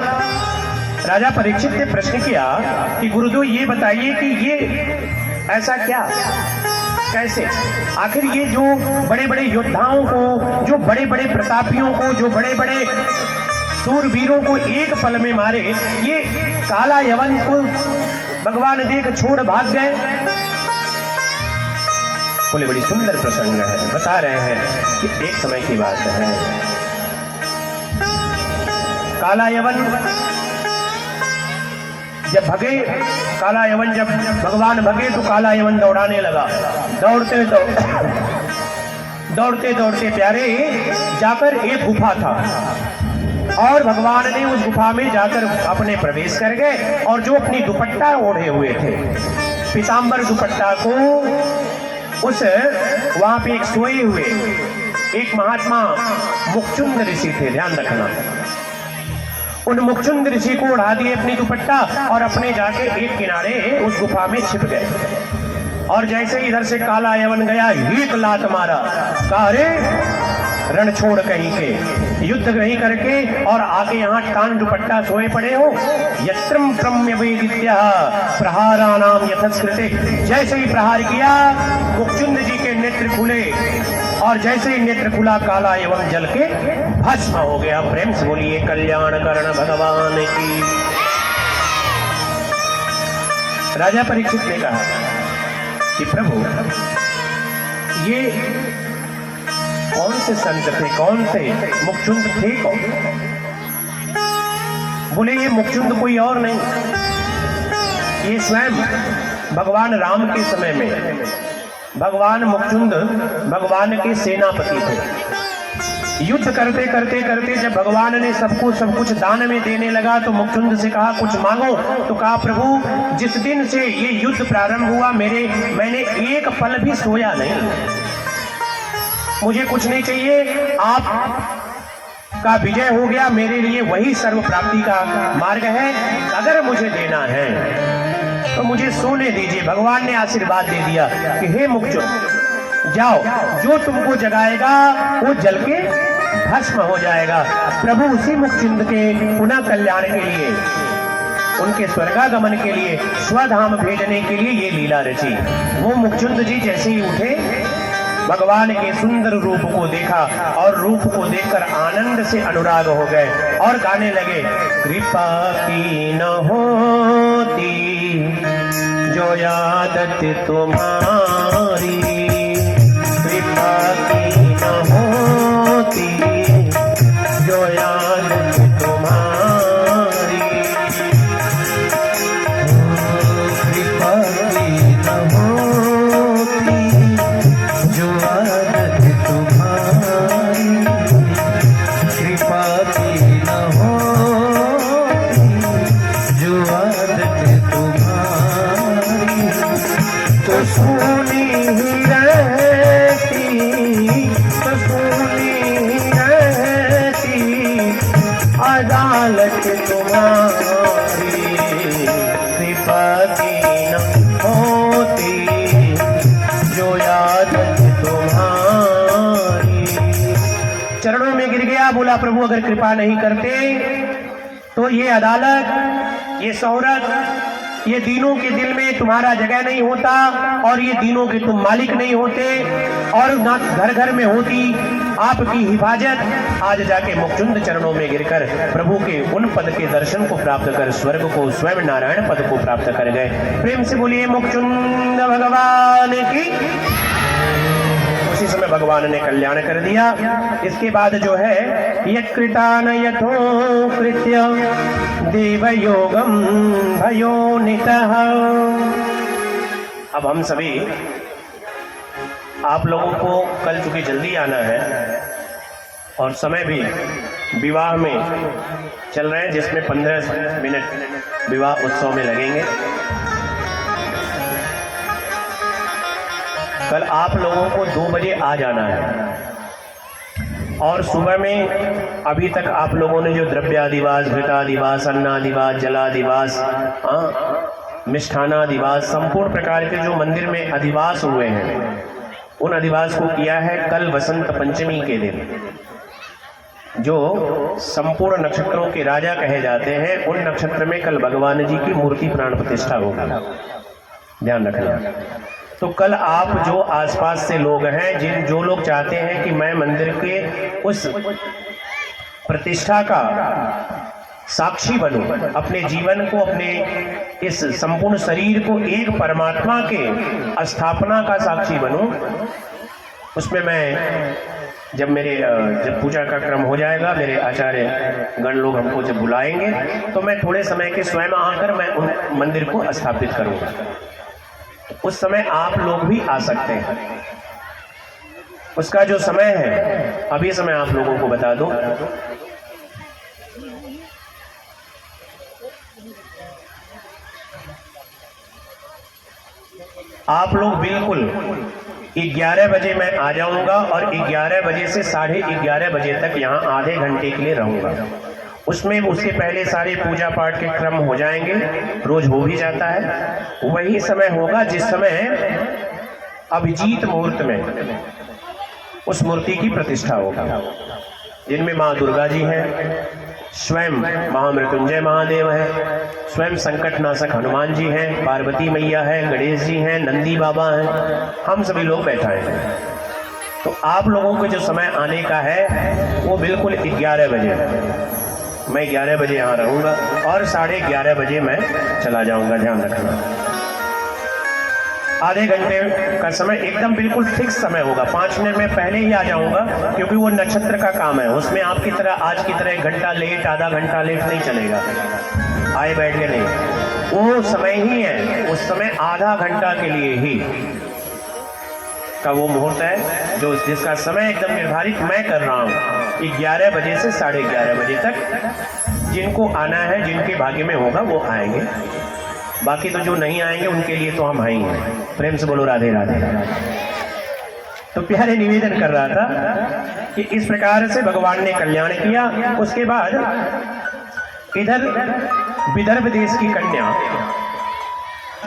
राजा परीक्षित ने प्रश्न किया कि गुरुदेव ये बताइए कि ये ऐसा क्या, कैसे? आखिर ये जो बड़े बड़े योद्धाओं को, जो बड़े बड़े प्रतापियों को, जो बड़े बड़े सूरवीरों को एक पल में मारे, ये काला यवन को भगवान देख छोड़ भाग गए। बोले, बड़ी सुंदर प्रसंग है। बता रहे हैं कि एक समय की बात है, काला यवन जब भगे, काला यवन जब भगवान भगे तो काला यवन दौड़ाने लगा। दौड़ते दौड़ते प्यारे जाकर एक गुफा था, और भगवान ने उस गुफा में जाकर अपने प्रवेश कर गए, और जो अपनी दुपट्टा ओढ़े हुए थे, पीताम्बर दुपट्टा को, उस वहां पे एक सोए हुए एक महात्मा मुक्चुंद ऋषि थे, ध्यान रखना। उन मुक्चुंद ऋषि को उड़ा दिए अपनी दुपट्टा, और अपने जाके एक किनारे उस गुफा में छिप गए। और जैसे इधर से काला यवन गया, एक लात मारा, कहा, अरे रण छोड़ कहीं के, युद्ध नहीं करके और आके यहाँ टान दुपट्टा सोए पड़े हो। यत्रम क्रम्य वेदित्या प्रहाराणाम यथस्कृते। जैसे ही प्रहार किया, मुक्चुंद जी के नेत्र खुले, और जैसे ही नेत्र खुला, काला एवं जल के भस्म हो गया। प्रेम से बोलिए कल्याण करण भगवान की। राजा परीक्षित ने कहा कि प्रभु, ये कौन से संत थे, कौन से मुक्चुंद थे कौन? बोले, ये मुक्चुंद कोई और नहीं, ये स्वयं भगवान राम के समय में भगवान मुक्चुंद भगवान के सेनापति थे। युद्ध करते करते करते जब भगवान ने सबको सब कुछ दान में देने लगा, तो मुक्चुंद से कहा, कुछ मांगो। तो कहा, प्रभु, जिस दिन से ये युद्ध प्रारंभ हुआ, मैंने एक पल भी सोया नहीं, मुझे कुछ नहीं चाहिए, आप का विजय हो गया, मेरे लिए वही सर्व प्राप्ति का मार्ग है। अगर मुझे देना है तो मुझे सोने दीजिए। भगवान ने आशीर्वाद दे दिया कि हे मुक्चुंद, जाओ, जो तुमको जगाएगा वो जल के भस्म हो जाएगा। प्रभु उसी मुक्चुंद के पुनः कल्याण के लिए, उनके स्वर्गागमन के लिए, स्वधाम भेजने के लिए ये लीला रची। वो मुक्चुंद जी जैसे ही उठे, भगवान के सुंदर रूप को देखा, और रूप को देखकर आनंद से अनुराग हो गए, और गाने लगे, कृपा की न होती जो आदत तुम्हारी, कृपा की न होती जो आदत तुम्हारी, कृपा की न होती जो आदत तुम्हारी, कृपा की न होती जो आदत तुम्हारी, तो सुनी ही रहती, तो सुनी ही रहती अदालत तुम्हारी, कृपा की बोला प्रभु अगर कृपा नहीं करते तो ये अदालत, ये शोहरत, ये दीनों के दिल में तुम्हारा जगह नहीं होता और ये दीनों के तुम मालिक नहीं होते और ना घर घर में होती आपकी हिफाजत। आज जाके मुखचुंद चरणों में गिरकर प्रभु के उन पद के दर्शन को प्राप्त कर स्वर्ग को स्वयं नारायण पद को प्राप्त कर गए। प्रेम से बोलिए मुखचुंद भगवान की। उसी समय भगवान ने कल्याण कर दिया। इसके बाद जो है यकृतान यथो कृत्य देवयोगम भयोनितः। अब हम सभी आप लोगों को कल चूंकि जल्दी आना है और समय भी विवाह में चल रहे हैं जिसमें 15 मिनट विवाह उत्सव में लगेंगे। कल आप लोगों को 2 बजे आ जाना है और सुबह में अभी तक आप लोगों ने जो द्रव्यादिवास, घृतादिवास, अन्नादिवास, जलादिवास, मिष्ठानादिवास, संपूर्ण प्रकार के जो मंदिर में अधिवास हुए हैं उन अधिवास को किया है। कल वसंत पंचमी के दिन जो संपूर्ण नक्षत्रों के राजा कहे जाते हैं उन नक्षत्र में कल भगवान जी की मूर्ति प्राण प्रतिष्ठा होगा, ध्यान रखना। तो कल आप जो आसपास से लोग हैं, जो लोग चाहते हैं कि मैं मंदिर के उस प्रतिष्ठा का साक्षी बनूं, अपने जीवन को, अपने इस संपूर्ण शरीर को एक परमात्मा के स्थापना का साक्षी बनूं, उसमें मैं जब पूजा का क्रम हो जाएगा, मेरे आचार्य गण लोग हमको जब बुलाएंगे तो मैं थोड़े समय के स्वयं आकर मैं उन मंदिर को स्थापित करूंगा। उस समय आप लोग भी आ सकते हैं। उसका जो समय है अभी समय आप लोगों को बता दूं। आप लोग बिल्कुल 11 बजे मैं आ जाऊंगा और 11 बजे से 11:30 बजे तक यहाँ आधे घंटे के लिए रहूंगा। उसमें उसके पहले सारे पूजा पाठ के क्रम हो जाएंगे, रोज हो भी जाता है। वही समय होगा जिस समय अभिजीत मुहूर्त में उस मूर्ति की प्रतिष्ठा होगा, जिनमें माँ दुर्गा जी हैं, स्वयं महामृत्युंजय महादेव है, स्वयं संकटनाशक हनुमान जी हैं, पार्वती मैया है, गणेश जी हैं, नंदी बाबा हैं, हम सभी लोग बैठाए हैं। तो आप लोगों को जो समय आने का है वो बिल्कुल 11 बजे है। मैं 11 बजे यहाँ रहूँगा और 11:30 बजे मैं चला जाऊँगा, ध्यान रखना। आधे घंटे का समय एकदम बिल्कुल फिक्स समय होगा। 5 मिनट में पहले ही आ जाऊँगा क्योंकि वो नक्षत्र का काम है, उसमें आपकी तरह आज की तरह 1 घंटा लेट, आधा घंटा लेट नहीं चलेगा, आए बैठ के नहीं। वो समय ही है, उस समय आधा घंटा के लिए ही का वो मुहूर्त है जो जिसका समय एकदम निर्धारित मैं कर रहा हूँ 11 बजे से 11:30 बजे तक। जिनको आना है, जिनके भाग्य में होगा वो आएंगे, बाकी तो जो नहीं आएंगे उनके लिए तो हम आएंगे। प्रेम से बोलो राधे राधे। तो प्यारे निवेदन कर रहा था कि इस प्रकार से भगवान ने कल्याण किया। उसके बाद इधर विदर्भ देश की कन्या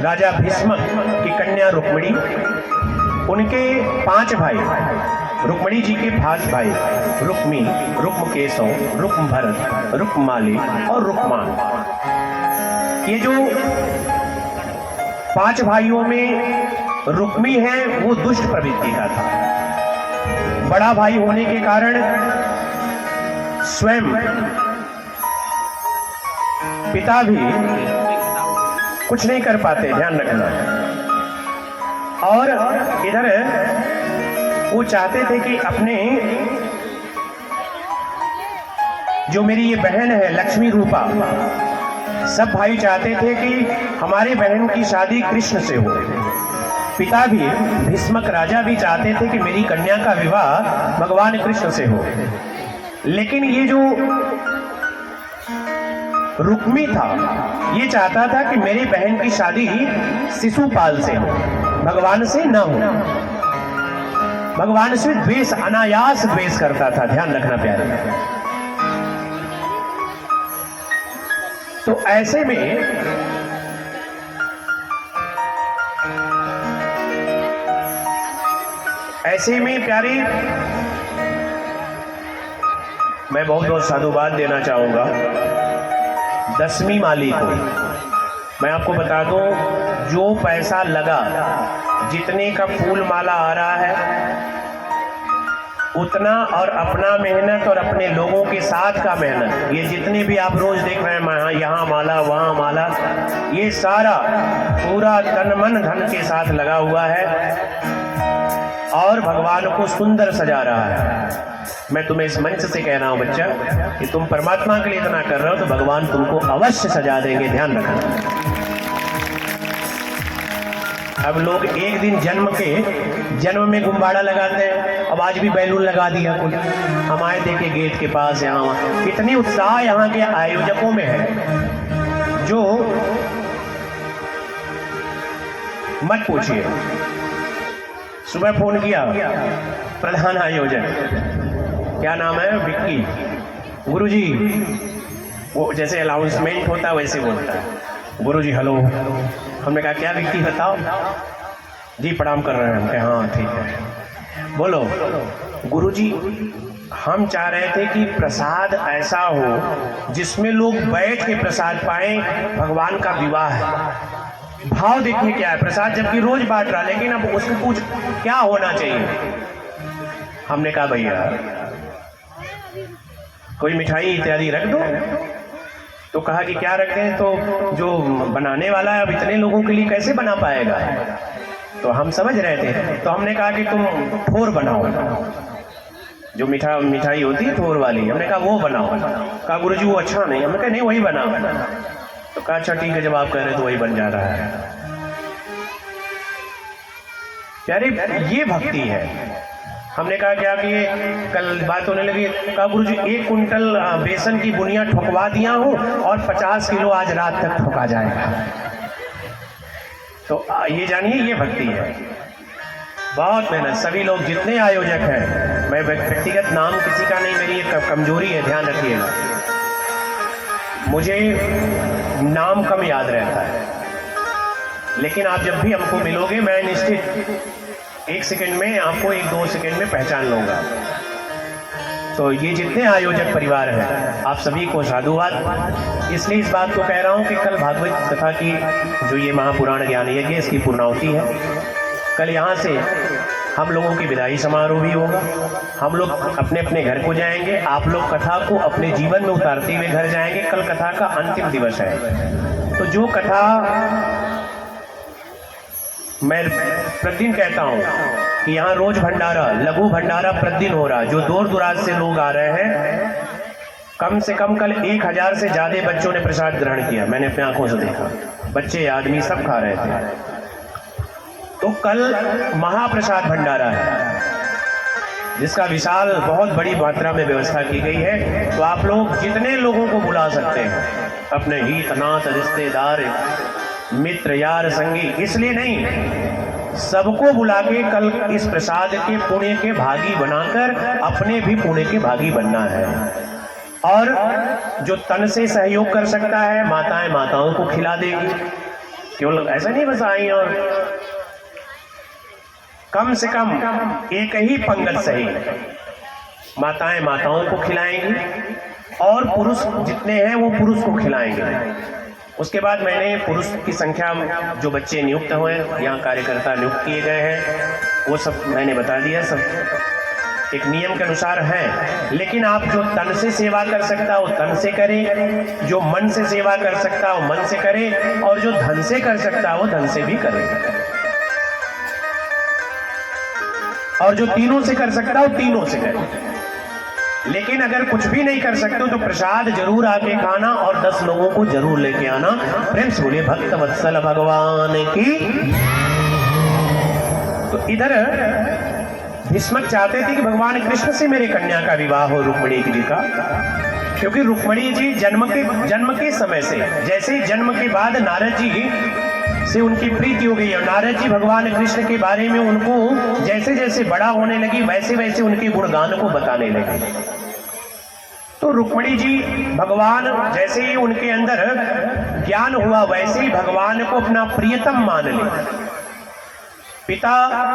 राजा भीष्म की कन्या रुक्मिणी, उनके 5 भाई, रुक्मिणी जी के 5 भाई, रुक्मी, रुक्मकेशव, रुक्मभरत, रुक्माली और रुक्मान। ये जो 5 भाइयों में रुक्मी है वो दुष्ट प्रवृत्ति का था। बड़ा भाई होने के कारण स्वयं पिता भी कुछ नहीं कर पाते, ध्यान रखना। और इधर वो चाहते थे कि अपने जो मेरी ये बहन है लक्ष्मी रूपा, सब भाई चाहते थे कि हमारे बहन की शादी कृष्ण से हो। पिता भी, भीष्मक राजा भी चाहते थे कि मेरी कन्या का विवाह भगवान कृष्ण से हो। लेकिन ये जो रुक्मी था ये चाहता था कि मेरी बहन की शादी शिशुपाल से हो, भगवान से न हो। भगवान से द्वेष, अनायास द्वेष करता था, ध्यान रखना प्यारे। तो ऐसे में प्यारे मैं बहुत बहुत साधुवाद देना चाहूँगा 10वीं माली को। मैं आपको बता दूं, जो पैसा लगा, जितने का फूल माला आ रहा है उतना, और अपना मेहनत और अपने लोगों के साथ का मेहनत, ये जितने भी आप रोज देख रहे हैं यहाँ माला वहाँ माला, ये सारा पूरा तन मन धन के साथ लगा हुआ है और भगवान को सुंदर सजा रहा है। मैं तुम्हें इस मंच से कह रहा हूँ बच्चा कि तुम परमात्मा के लिए इतना कर रहे हो तो भगवान तुमको अवश्य सजा देंगे, ध्यान रखना। अब लोग एक दिन जन्म में गुब्बारा लगाते हैं, अब आज भी बैलून लगा दिया कुल। हम आए देखे गेट के पास, यहाँ कितनी उत्साह यहाँ के आयोजकों में है, जो मत पूछिए। सुबह फोन किया प्रधान आयोजक, क्या नाम है, विक्की, गुरुजी, वो जैसे अनाउंसमेंट होता है वैसे बोलता है, गुरुजी हेलो। हमने कहा क्या विक्की बताओ जी, प्रणाम कर रहे हैं हम। कहा हाँ ठीक है, बोलो। गुरुजी हम चाह रहे थे कि प्रसाद ऐसा हो जिसमें लोग बैठ के प्रसाद पाएं, भगवान का विवाह है। भाव देखिए क्या है, प्रसाद जबकि रोज बांट रहा, लेकिन अब उसको पूछ क्या होना चाहिए। हमने कहा भैया कोई मिठाई इत्यादि रख दो। तो कहा कि क्या रख दें, तो जो बनाने वाला है अब इतने लोगों के लिए कैसे बना पाएगा। तो हम समझ रहे थे, तो हमने कहा कि तुम ठोर बनाओ, जो मिठाई होती है ठोर वाली, हमने कहा वो बनाओ। कहा गुरुजी वो अच्छा नहीं, हमने कहा नहीं वही बनाओ। तो कहा अच्छा ठीक है, जब आप कह रहे तो वही बन जा रहा है। यार ये भक्ति है। हमने कहा क्या कि कल बात होने लगी, कहा गुरुजी 1 कुंटल बेसन की बुनिया ठोकवा दिया हूँ और 50 किलो आज रात तक ठोका जाएगा। तो ये जानिए ये भक्ति है, बहुत मेहनत। सभी लोग जितने आयोजक हैं, मैं व्यक्तिगत नाम किसी का नहीं, मेरी एक कमजोरी है, ध्यान रखिएगा, मुझे नाम कम याद रहता है, लेकिन आप जब भी हमको मिलोगे मैं निश्चित 1 सेकंड में आपको 1-2 सेकंड में पहचान लूंगा। तो ये जितने आयोजक परिवार हैं, आप सभी को साधुवाद। इसलिए इस बात को कह रहा हूँ कि कल भागवत कथा की जो ये महापुराण ज्ञान यज्ञ, इसकी पूर्णाहुति है। कल यहाँ से हम लोगों की विदाई समारोह भी होगा। हम लोग अपने अपने घर को जाएंगे, आप लोग कथा को अपने जीवन में उतारते हुए घर जाएंगे। कल कथा का अंतिम दिवस है। तो जो कथा मैं प्रतिदिन कहता हूँ कि यहाँ रोज भंडारा, लघु भंडारा प्रतिदिन हो रहा, जो दूर दराज से लोग आ रहे हैं। कम से कम कल 1000 से ज्यादा बच्चों ने प्रसाद ग्रहण किया, मैंने अपनी आंखों से देखा, बच्चे आदमी सब खा रहे थे। तो कल महाप्रसाद भंडारा है, जिसका विशाल बहुत बड़ी मात्रा में व्यवस्था की गई है। तो आप लोग जितने लोगों को बुला सकते हैं, अपने हित नात रिश्तेदार मित्र यार संगी, इसलिए नहीं, सबको बुला के कल इस प्रसाद के पुण्य के भागी बनाकर अपने भी पुण्य के भागी बनना है। और जो तन से सहयोग कर सकता है, माताएं माताओं को खिला देगी, केवल ऐसा नहीं बस आई और कम से कम एक ही पंगत सही माताएं माताओं को खिलाएंगी और पुरुष जितने हैं वो पुरुष को खिलाएंगे। उसके बाद मैंने पुरुष की संख्या, जो बच्चे नियुक्त हुए, यहाँ कार्यकर्ता नियुक्त किए गए हैं, वो सब मैंने बता दिया, सब एक नियम के अनुसार है। लेकिन आप जो तन से सेवा कर सकता हो तन से करे, जो मन से सेवा कर सकता हो मन से करे, और जो धन से कर सकता हो धन से भी करे, और जो तीनों से कर सकता हो तीनों से करे। लेकिन अगर कुछ भी नहीं कर सकते हो तो प्रसाद जरूर आके खाना और 10 लोगों को जरूर लेके आना। प्रेम से बोलिए भक्त वत्सल भगवान की। तो इधर भीष्मक चाहते थे कि भगवान कृष्ण से मेरे कन्या का विवाह हो, रुक्मिणी जी का, क्योंकि रुक्मिणी जी जन्म के समय से, जैसे जन्म के बाद नारद जी से उनकी प्रीति हो गई और नारद जी भगवान कृष्ण के बारे में उनको जैसे जैसे बड़ा होने लगी वैसे वैसे उनके गुणगान को बताने लगे। तो रुक्मिणी जी भगवान, जैसे ही उनके अंदर ज्ञान हुआ वैसे ही भगवान को अपना प्रियतम मान ले। पिता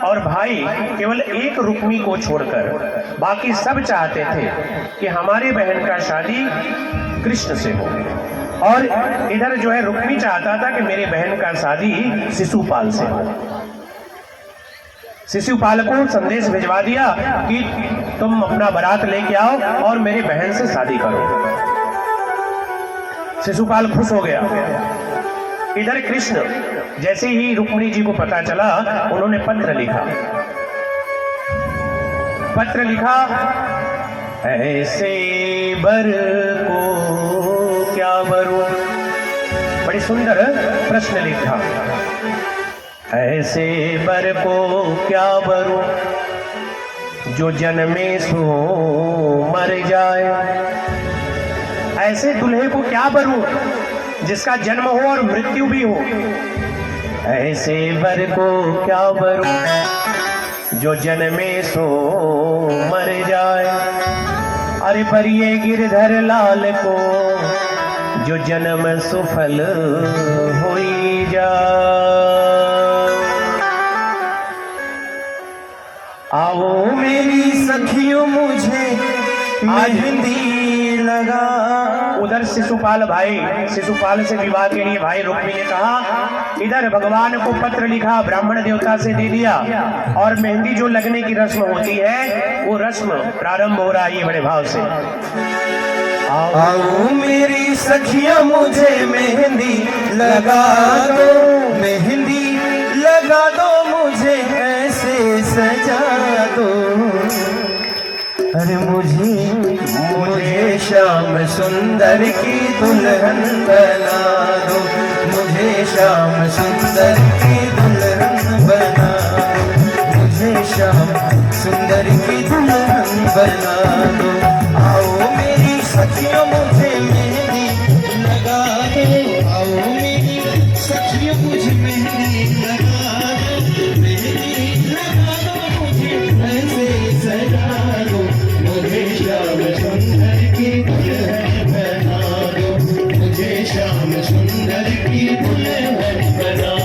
और भाई केवल एक रुक्मी को छोड़कर बाकी सब चाहते थे कि हमारे बहन का शादी कृष्ण से हो, और इधर जो है रुक्मी चाहता था कि मेरे बहन का शादी शिशुपाल से हो। शिशुपाल को संदेश भिजवा दिया कि तुम अपना बारात लेके आओ और मेरी बहन से शादी करो। शिशुपाल खुश हो गया। इधर कृष्ण, जैसे ही रुक्मिणी जी को पता चला, उन्होंने पत्र लिखा, ऐसे बर को क्या बरूं। बड़ी सुंदर प्रश्न लिखा, ऐसे बर को क्या बरूं जो जन्मे सो मर जाए। ऐसे दुल्हे को क्या बरूं जिसका जन्म हो और मृत्यु भी हो। ऐसे वर को क्या बरूं जो जन्मे सो मर जाए। अरे बरिए गिरधर लाल को जो जन्म सुफल होई जाए। आओ मेरी सखियों मुझे मेहंदी लगा। उधर शिशुपाल से विवाह के लिए भाई रुक्मी ने कहा, इधर भगवान को पत्र लिखा, ब्राह्मण देवता से दे दिया, और मेहंदी जो लगने की रस्म होती है वो रस्म प्रारंभ हो रहा है ये बड़े भाव से। आओ मेरी सखियां मुझे मेहंदी लगा दो, मेहंदी लगा दो, मुझे ऐसे सजा दो। अरे मुझे श्याम सुंदर की दुल्हन बना दो, मुझे श्याम सुंदर की दुल्हन बना दो, मुझे श्याम सुंदर की दुल्हन बना दो। आओ मेरी सखियों मुझे मेहंदी लगा दो, आओ मेरी सखियों मुझे मेहंदी लगा दो, मेहंदी लगा दो, मुझे ऐसे सजा दो, मुझे श्याम सुंदर की दुल्हन बना दो, मुझे श्याम सुंदर की दुल्हन बना दो।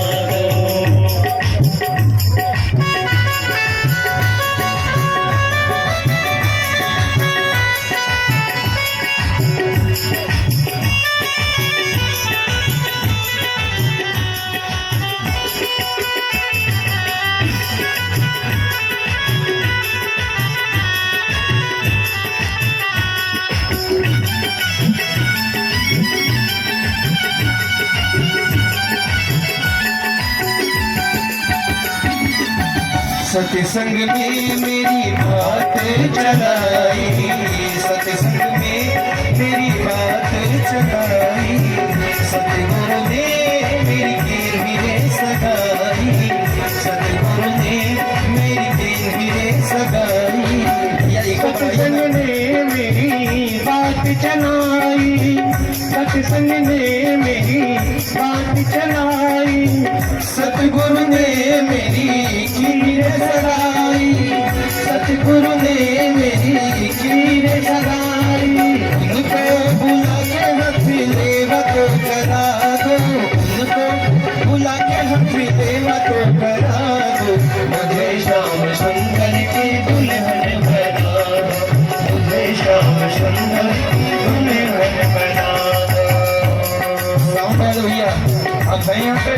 सत्संग में मेरी बात चलाई, सत्संग में मेरी बात चलाई, सतगुरु ने मेरी गिरवी सगाई, सतगुरु ने मेरी गिरवी सगाई। सत्संग ने मेरी बात चलाई, सत्संग ने मेरी बात चलाई, सतगुरु ने मेरी खीर सगाई, सतगुरु ने मेरी खीर सगाई। उनको बुला के हथ लेवा तो करा दो, उनको बुला के हथ लेवा तो करा दो, मुझे श्याम सुंदर की दुल्हन बना दो, मुझे श्याम सुंदर की दुल्हन बना दो। भैया अब यहाँ पे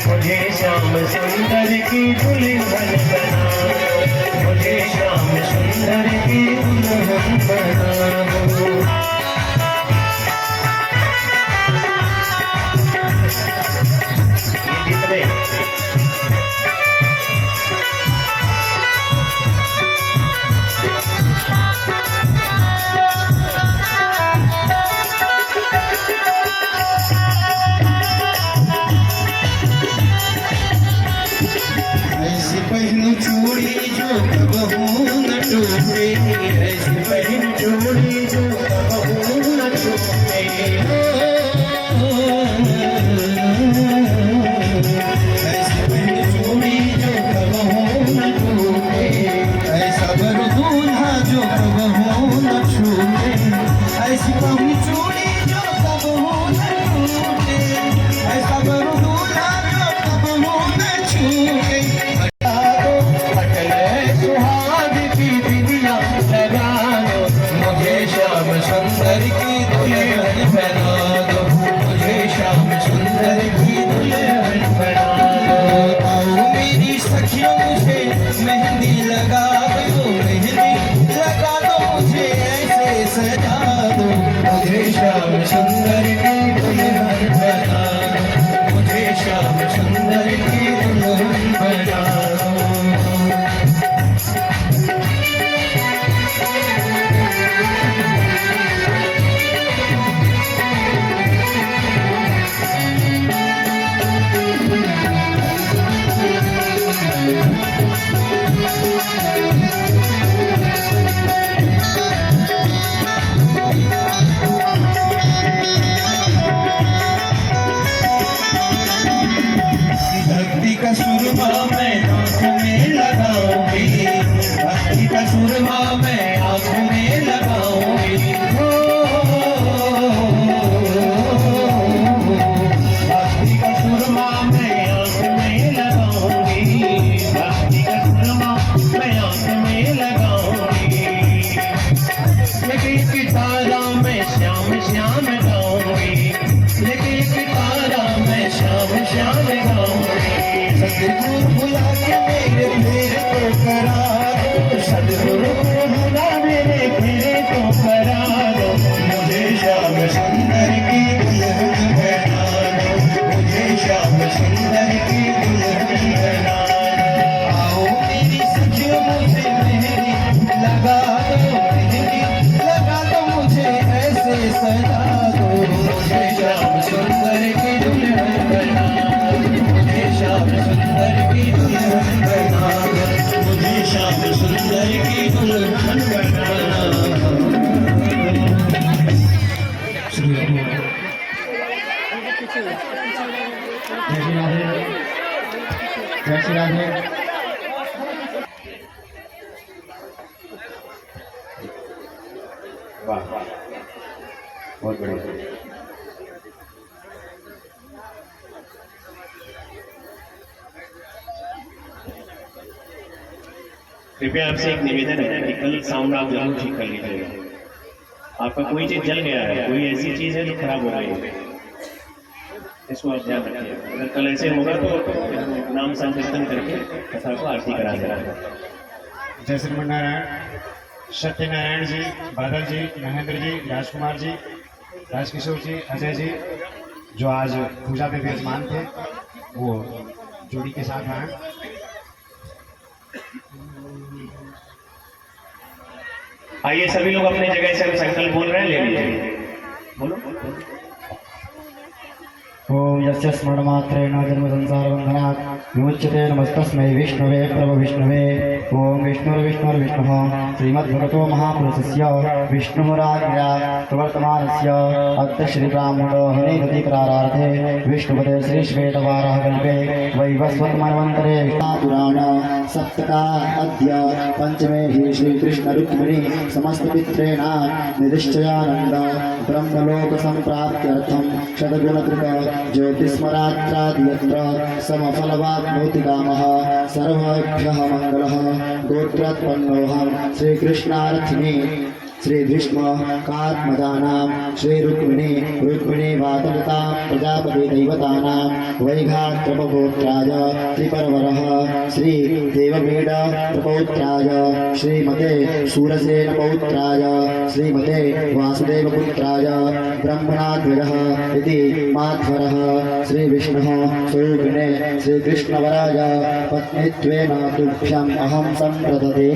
मुझे श्याम सुंदर की दुल्हन बना दो, मुझे श्याम सुंदर की दुल्हन बना दो। ऐसी पहनू चूड़ी जो कबहू न टूटे, ऐसी पहनू चूड़ी जो कबहू न टूटे। ऐसी पहनू चूड़ी जो कबहू न टूटे, ऐसा बर दूल्हा जो कबहू न छूटे, ऐसी पहनू चूड़ी जो कबहू न टूटे। सुंदर की दुल्हन बना दो। आओ मेरी सखियों मुझे मेहंदी लगा दो, मेहंदी लगा दो मुझे ऐसे सजा दो। मुझे श्याम सुंदर की दुल्हन बना दो, मुझे श्याम सुंदर की दुल्हन बना दो। भक्ति का सुरमा मैं आँखों में लगाऊंगी, भक्ति का सुरमा मैं आँखों में लगाऊंगी। भक्ति का सुरमा मैं आँखों में लगाऊंगी, भक्ति का सुरमा मैं आँखों में लगाऊंगी। लेकिन पितारा मैं श्याम श्याम गाऊंगी, लेकिन पितारा मैं श्याम श्याम गाऊंगी। सदगुरु बुला के मेरे फेरे को करा दो, सदगुरु बुला मेरे फेरे को करा दो। मुझे श्याम सुंदर की दुल्हन बना दो, मुझे श्याम सुंदर की दुल्हन बना दो। आओ मेरी सखियों मुझे मेहंदी लगा दो, मेहंदी लगा दो मुझे ऐसे सजा दो। मुझे श्याम सुंदर की दुल्हन बना दो, मुझे श्याम सुंदर की दुल्हन बना दो, मुझे श्याम सुंदर की दुल्हन बना दो। श्री राधे जय श्री राधे। वाह वाह, बहुत बढ़िया। कृपया आपसे एक निवेदन है कि कल साउंड आप जरूर ठीक कर लीजिएगा। आपका कोई चीज जल गया है, कोई ऐसी चीज है जो खराब हो गई है, इसको आप ध्यान रखिए। अगर कल ऐसे होगा तो नाम संकीर्तन करके कथा को आरती करा देना। जय श्रीमन नारायण। सत्यनारायण जी, बादल जी, महेंद्र जी, राजकुमार जी, राजकिशोर जी, अजय जी, जो आज पूजा पे विराजमान थे, वो जोड़ी के साथ आए। आइए सभी लोग अपने जगह से संकल्प बोल रहे हैं, ले लीजिए, बोलो। ओम यस्य स्मरणमात्रेण जन्मसंसारबन्धनात् विमुच्यते नमस्तस्मै विष्णवे प्रभो विष्णवे। ओम विष्णुर्विष्णुर्विष्णुः श्रीमद्भगवतो महापुरुषस्य विष्णुराज्ञया प्रवर्तमानस्य अद्य श्रीब्राह्मणोऽहनिगतिप्रारार्थे विष्णुपदे श्रीश्वेतवाराहकल्पे वैवस्वतमन्वन्तरे पुराण सप्तका अद्य पंचमे हि श्रीकृष्णरुक्मिणी समस्तपित्रेण निदिश्चयानन्द ब्रह्मलोकसम्प्राप्त्यर्थं शतगुणकृत ज्योतिस्मरात्रादियत्र समफलवाप्नोति कामः। सर्वेभ्यः मङ्गलः। गोत्रोत्पन्नोऽहं श्रीकृष्णार्थिनी श्रीभीष्म कात्मजानां श्रीरुक्मिणी रुक्मिणी वातलतां प्रजापति दैवतानां वैघात्रपगोत्राय त्रिपर्वरः श्रीदेववीड प्रपौत्राय श्रीमते सूरसेनपौत्राय श्रीमते वासुदेवपुत्राय ब्रह्मणाध्वजः इति माध्वरः श्रीविष्णुः स्वरूपिणे श्रीकृष्णवराय पत्नीत्वेन तुभ्यम् अहं सम्प्रदते।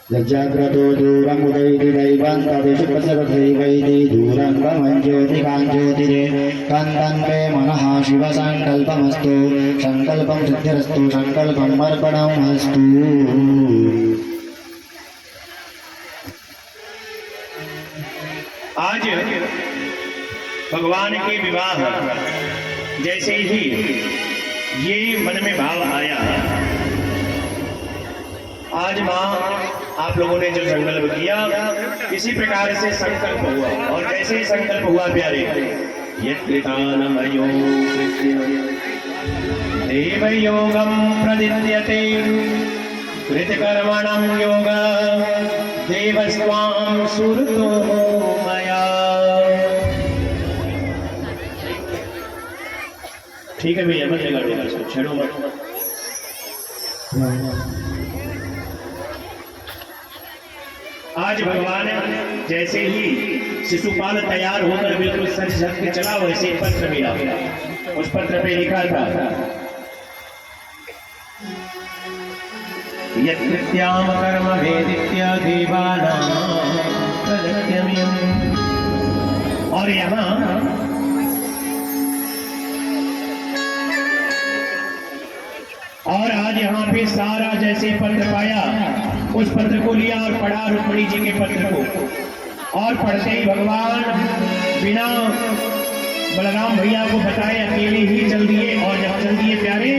यज्जाग्रतो दूरमुदैति दैवं तदिशुपसरथैवैति दूरं गमञ्ज्योतिकाञ्ज्योतिरे कन्दन्वे मनः शिवसङ्कल्पमस्तु सङ्कल्पं सिद्धिरस्तु सङ्कल्पं अर्पणमस्तु। आज भगवान के विवाह जैसे ही ये मन में भाव आया, आज माँ आप लोगों ने जो संकल्प किया इसी प्रकार से संकल्प हुआ, और जैसे ही संकल्प हुआ प्यारे, देवयोगम प्रदिद्यते कृतकर्मणं योग देवस्वां सुरतो मया। ठीक है भैया, मत जगा इसको, छेड़ो मत। आज भगवान जैसे ही शिशुपाल तैयार होकर बिल्कुल सच सच के चला, वैसे पत्र मिला। उस पत्र पे लिखा था यत्कृत्याम कर्म वेदित्य देवानां प्रदत्यमियम्। और यहाँ और आज यहाँ पे सारा जैसे पत्र पाया, उस पत्र को लिया और पढ़ा रुक्मिणी जी के पत्र को। और पढ़ते ही भगवान बिना बलराम भैया को बताए अकेले ही चल दिए। और जब चल दिए प्यारे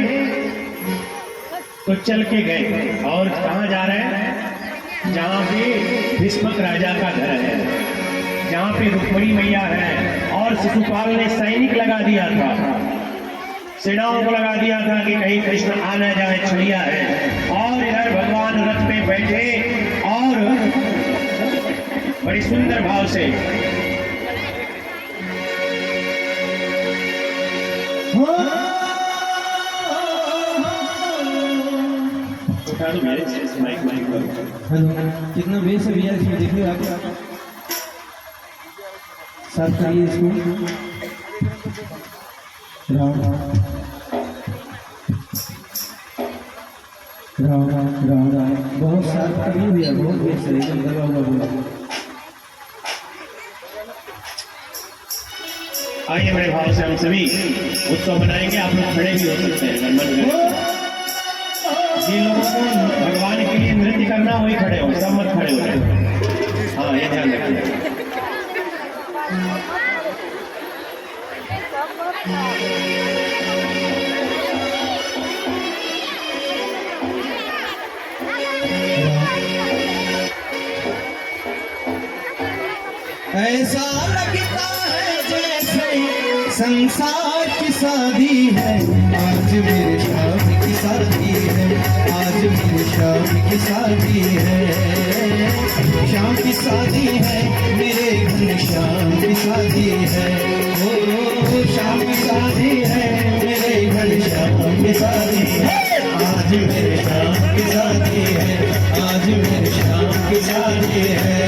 तो चल के गए। और कहाँ जा रहे हैं? जहाँ पे भीष्मक राजा का घर है, जहाँ पे रुक्मिणी मैया है। और शिशुपाल ने सैनिक लगा दिया था, सेनाओं को लगा दिया था कि कहीं कृष्ण आ न जाए, छड़िया है। और इधर भगवान रथ पे बैठे और बड़ी सुंदर भाव से उठा दो मेरे माइक कितना बेस है भैया इसमें, देखिए आप साफ करिए इसको। राम राम राम राम, बहुत साफ करिए भैया, बहुत बेस है, एकदम दबा हुआ बोला। आइए बड़े भाव से हम सभी उत्सव मनाएंगे। आप लोग खड़े भी हो सकते हैं, मन में जिन लोगों को भगवान के लिए नृत्य करना वही खड़े हो, सब मत खड़े हो। हाँ, ये ध्यान रखिए। ऐसा लगता है जैसे संसार की शादी है, आज मेरे शाम की शादी है, आज मेरे शाम की शादी है। शाम की शादी है मेरे घर, शाम की शादी है। ओ शाम की शादी है मेरे घर, शाम की शादी है। आज मेरे शाम की शादी है, आज मेरे शाम की शादी है।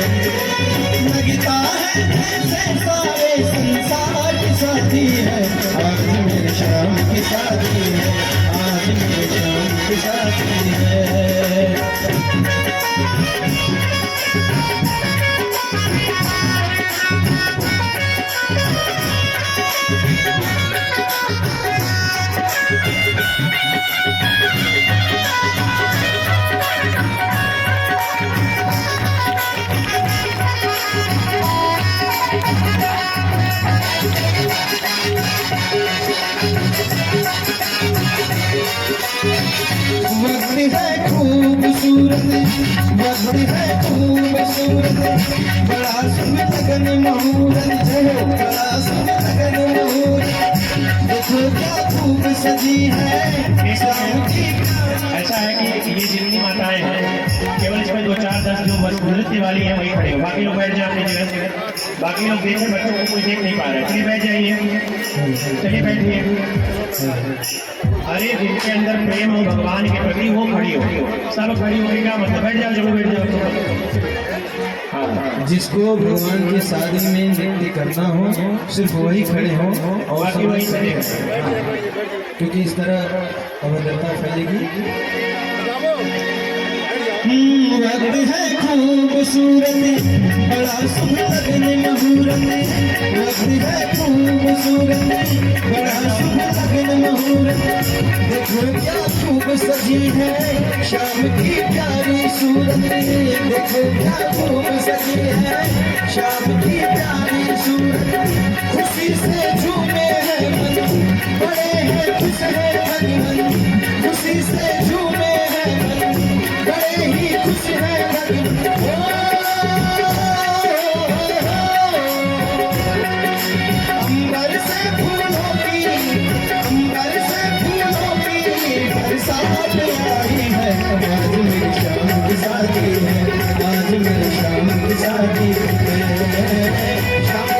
लगता है जैसे सारे संसार की शादी है, आज मेरे शाम की शादी है, आज मेरे शाम की शादी है। वक्त है खूबसूरत, वक्त है खूबसूरत, बड़ा सुन लगन मुहूर्त है, बड़ा सुन लगन मुहूर्त। देखो क्या खूब सजी है शाम की। ऐसा है कि ये जितनी माताएं हैं, केवल इसमें 2 4 10 जो बस नृत्य वाली है वही खड़े हो, बाकी लोग बैठ जाए अपनी जगह। बाकी लोग देखे, बच्चों को कोई देख नहीं पा रहे, चलिए बैठ जाइए, चलिए बैठिए। अरे जिनके अंदर प्रेम हो भगवान के प्रति वो खड़ी हो, सब खड़ी होगी का मतलब बैठ जाओ, चलो बैठ जाओ। हाँ, जिसको भगवान की शादी में नृत्य करना हो सिर्फ वही खड़े हो और बाकी वही चलेगा, क्योंकि इस तरह अभद्रता फैलेगी। वक्त है खूबसूरत, बड़ा सुन लगन मुहूर्त। वक्त है खूबसूरत, बड़ा सुन लगन मुहूर्त। देखो क्या खूब सजी है शाम की प्यारी सूरत। देखो क्या खूब सजी है शाम की प्यारी सूरत। खुशी से झूमे है मन, बड़े हैं खुश है भगवान। खुशी से झूमे है मन, बड़े ही खुश है अंबर से फूलों की, अंबर से फूलों की बरसात आई है। आज मेरी शाम की शादी है, आज मेरी शाम की शादी है। शाम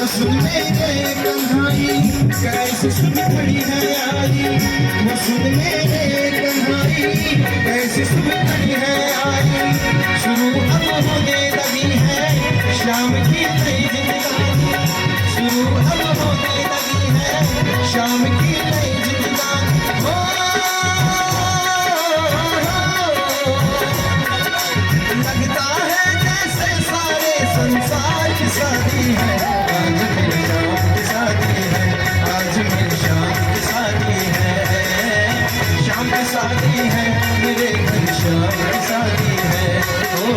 सुन मेरे कन्हाई कैसे सुन खड़ी है आई, वो सुन मेरे कन्हाई कैसे सुन खड़ी है आई। शुरू अब होने लगी है शाम की नई जिंदगानी, शुरू अब होने लगी है शाम की नई जिंदगानी। लगता है जैसे सारे संसार की शादी है, आज मेरी शाम की शादी है, आज मेरी शाम की शादी है। शाम की शादी है मेरे घर, शाम की शादी है। ओ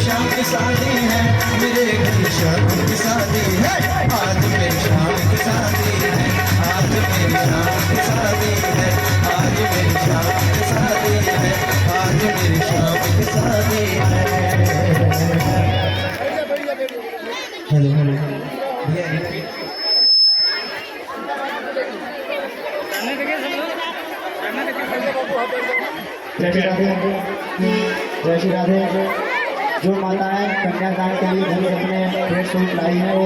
शाम की शादी है मेरे घर, शाम की शादी है। आज मेरी शाम की शादी है, आज मेरी शाम की शादी है, आज मेरी शाम की शादी है, आज मेरी शाम की शादी है। हेलो हेलो भैया रिपीट। जय श्री राधे, जय श्री राधे। जो माताएं कन्यादान के लिए घर अपने ड्रेस सूट लाई है वो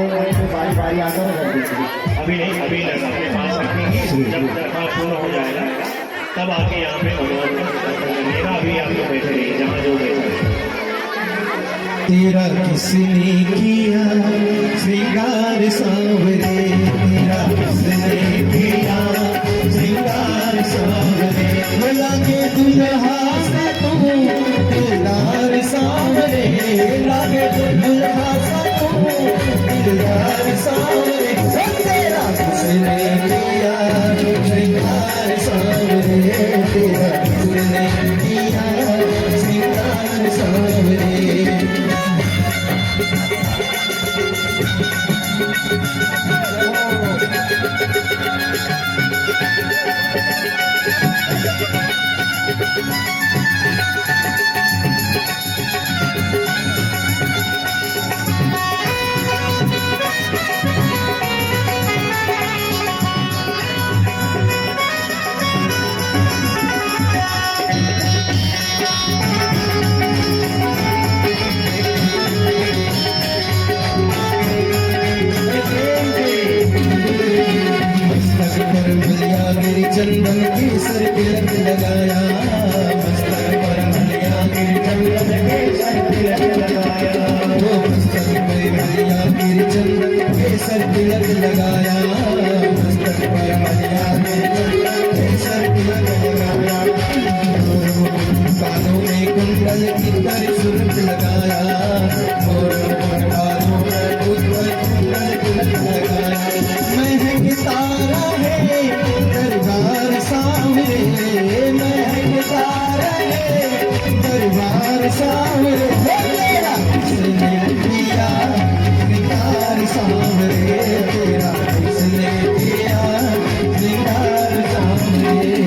बारी बारी आकर रख दीजिए। अभी नहीं, अभी अपने पास रखेंगे, जब दरबार पूर्ण हो जाएगा तब आके यहाँ पे भगवान का दर्शन करिएगा। अभी आप लोग बैठे रहिए जहाँ जो बैठे रहिए। तेरा किसने किया श्रृंगार सांवरे, तेरा किसने किया श्रृंगार सांवरे। लागे दुल्हा सा तू दिलदार सांवरे, लागे दुल्हा सा तू दिलदार सांवरे। तेरा किसने किया श्रृंगार सांवरे, तेरा किसने किया श्रृंगार सांवरे। चंदन केसर तिलक लगाया, मस्तक पर भलिया गिर चंदन केसर तिलक लगाया। वो मस्तक पर भलिया गिर चंदन केसर तिलक लगाया, मस्तक पर भलिया गिर चंदन केसर तिलक लगाया। कानों में कुंडल की कर सुरत लगाया, कानों में कुंडल तिलक लगाया। महक तारा है दरबार सांवरे, महकता रहे दरबार सांवरे। तेरा किसने किया श्रृंगार सांवरे, तेरा किसने किया श्रृंगार सांवरे।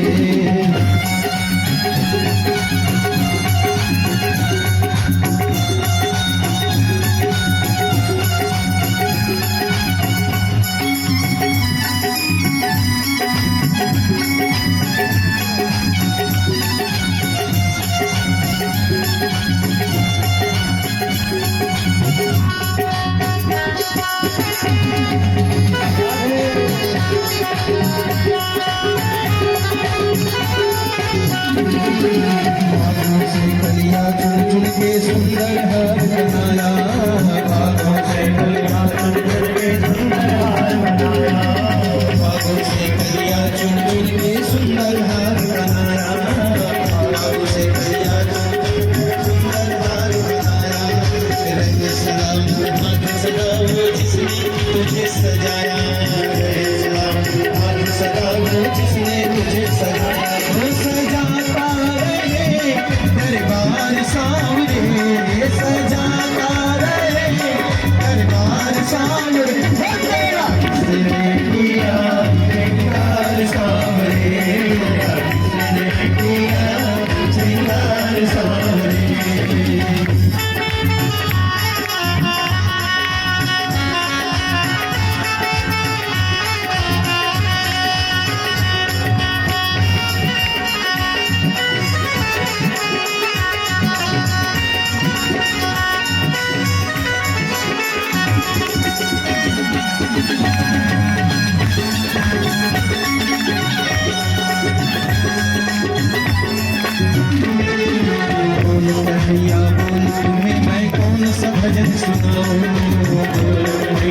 बागों से कलियां चुन चुन के सुंदर हार बनाया, बागों से कलियां चुन चुन के सुंदर हार बनाया, बागों से कलियां चुन चुन के सुंदर हार बनाया, बागों से कलियां चुन चुन के सुंदर हार बनाया। रंग सलाम हाथ सदा वो जिसने तुझे सजाया, हाथ सदा वो जिसने तुझे सजाया। सजाता रहे दरबार सांवरे, सजाता रहे दरबार सांवरे। तेरा किसने किया श्रृंगार सांवरे, तेरा किसने किया श्रृंगार सांवरे।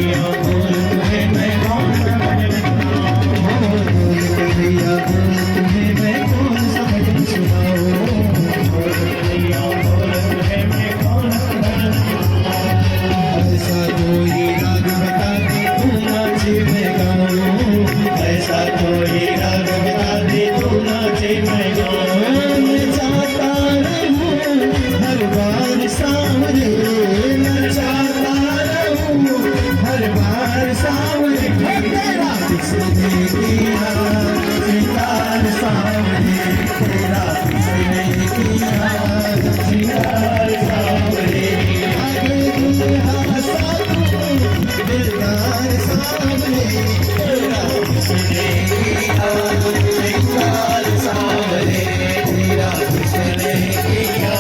कन्हैया बोल तुझे मैं कौन सा भजन सुनाऊं, बोल कन्हैया बोल तुझे मैं कौन सा भजन सुनाऊं, बोल कन्हैया बोल तुझे मैं कौन सा भजन सुनाऊं। ऐसा कोई राग बता दे तू नाचे मैं गाऊं, ऐसा कोई राग बता दे तू नाचे मैं गाऊं। मैं चाहता रहूं हर बार सांवरे, मैं चाहता रहूं हर बार सांवरे, तेरा किसने किया सिंगार सांवरे, तेरा किसने किया सिंगार सांवरे, आगे दुल्हा साधु दिलदार सांवरे, तेरा किसने किया सिंगार सांवरे, तेरा किसने किया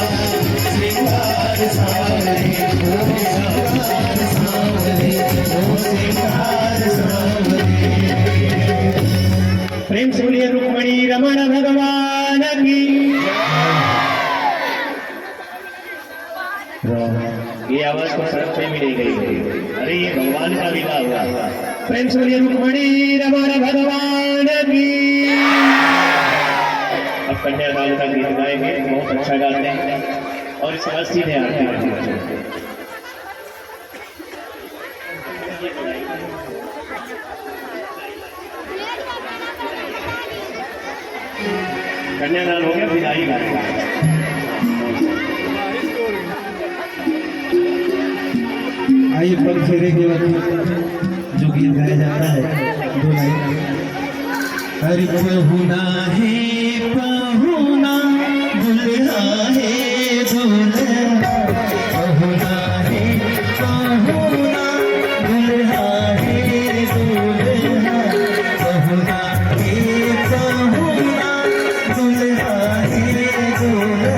सिंगार सांवरे, ओ सिंगार सांवरे, ओ सिंगार सांवरे। प्रेम से बोलिए रुक्मणी रमण भगवान की। ये आवाज को सड़क पे मिली गई, अरे ये भगवान का विवाह हुआ। प्रेम से बोलिए रुक्मणी रमण भगवान की। अब कन्यादान का गीत गाएंगे, बहुत अच्छा गाते हैं और इसके बाद सीधे आरती करेंगे। कन्यादान हो गया, विदाई गाएंगे। आइए पग फेरे के वक्त जो गीत गाया जाता है, दो लाइन। हरि पहुना है पहुना दुल्हा है दुल्हा, पहुना है पहुना दुल्हा है दुल्हा, पहुना है पहुना दुल्हा है दुल्हा,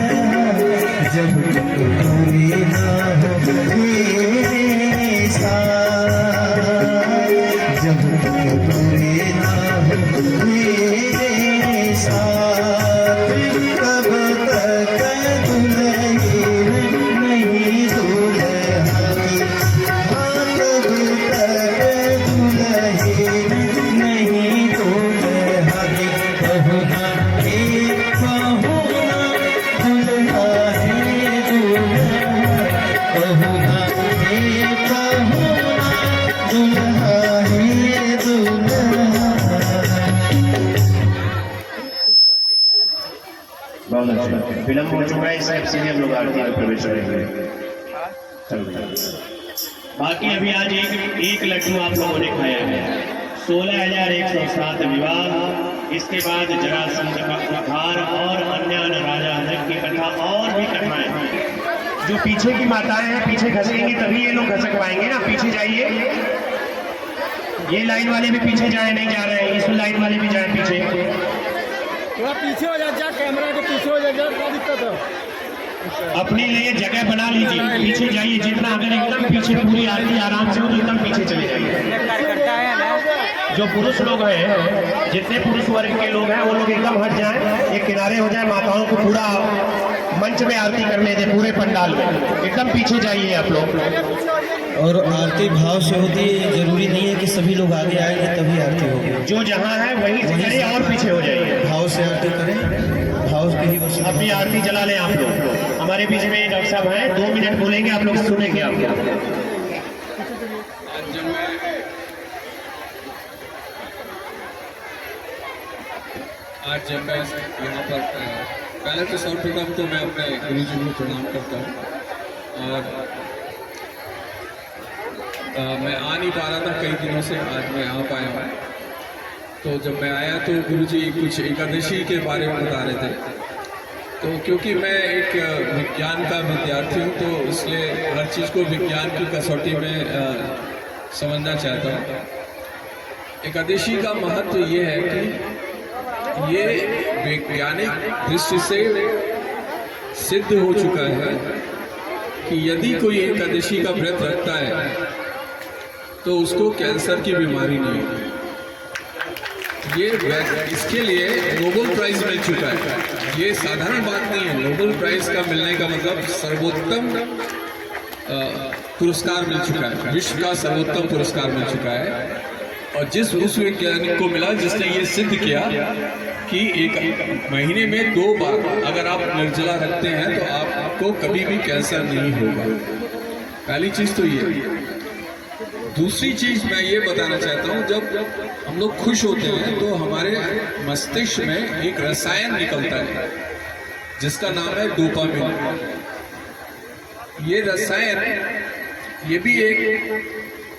जब तक पूरी ना हो मेरे साथ, जब तक पूरी ना हो मेरे साथ, तब तक दुल्हन नहीं दुल्हा की, हाँ तब तक दुल्हन नहीं दुल्हा की, पहुना है पहुना दुल्हा है दुल्हा, पहुना है पहुना दुल्हा है दुल्हा। बहुत अच्छा, विलम्ब हो चुका है, इससे सीधे हम लोग आरती में प्रवेश करेंगे। बाकी अभी आज एक लड्डू आप लोगों ने खाया है। 16,107 विवाह, इसके बाद जरासंध का उद्धार और अन्य राजा जनक की कथा और भी कथाएं। जो पीछे की माताएं हैं पीछे घसकेंगी तभी ये लोग घसक पाएंगे ना। पीछे जाइए, ये लाइन वाले भी पीछे जाए, नहीं जा रहे हैं, इस लाइन वाले भी जाए पीछे। थोड़ा पीछे हो जा, कैमरा के पीछे हो जा, क्या दिक्कत है? अपने लिए जगह बना लीजिए, पीछे जाइए जितना, अगर एकदम पीछे पूरी आरती आराम से हो तो एकदम पीछे चले जाइए। जो पुरुष लोग हैं, जितने पुरुष वर्ग के लोग हैं वो लोग एकदम हट जाएं, एक किनारे हो जाए, माताओं को पूरा मंच में आरती करने दें, पूरे पंडाल में एकदम पीछे जाइए आप लोग। और आरती भाव से होती है, जरूरी नहीं है कि सभी लोग आगे आएंगे तभी आरती होगी। जो जहाँ है वहीं से करें और पीछे हो जाइए, भाव से आरती करें, भाव की ही बस। अपनी आरती जला लें आप लोग। हमारे बीच में डॉक्टर साहब हैं, 2 मिनट बोलेंगे, आप लोग सुनेंगे। आप आज जब मैं यहाँ पर पहले तो सर्वप्रथम तो मैं अपने गुरु जी को प्रणाम करता हूँ। और मैं आ नहीं पा रहा था कई दिनों से, आज मैं यहाँ पाया हूँ। तो जब मैं आया तो गुरु जी कुछ एकादशी के बारे में बता रहे थे। तो क्योंकि मैं एक विज्ञान का विद्यार्थी हूँ तो इसलिए हर चीज़ को विज्ञान की कसौटी में समझना चाहता हूँ। एकादशी का महत्व ये है कि ये वैज्ञानिक दृष्टि से सिद्ध हो चुका है कि यदि कोई एकादशी का व्रत रखता है तो उसको कैंसर की बीमारी नहीं होगी। ये इसके लिए नोबेल प्राइज मिल चुका है। ये साधारण बात नहीं है। नोबेल प्राइज का मिलने का मतलब सर्वोत्तम पुरस्कार मिल चुका है, विश्व का सर्वोत्तम पुरस्कार मिल चुका है। और जिस उस वैज्ञानिक को मिला जिसने ये सिद्ध किया कि एक महीने में 2 बार अगर आप निर्जला रखते हैं तो आपको कभी भी कैंसर नहीं होगा। पहली चीज़ तो ये। दूसरी चीज़ मैं ये बताना चाहता हूँ, जब हम लोग खुश होते हैं तो हमारे मस्तिष्क में एक रसायन निकलता है जिसका नाम है डोपामिन। ये रसायन, ये भी एक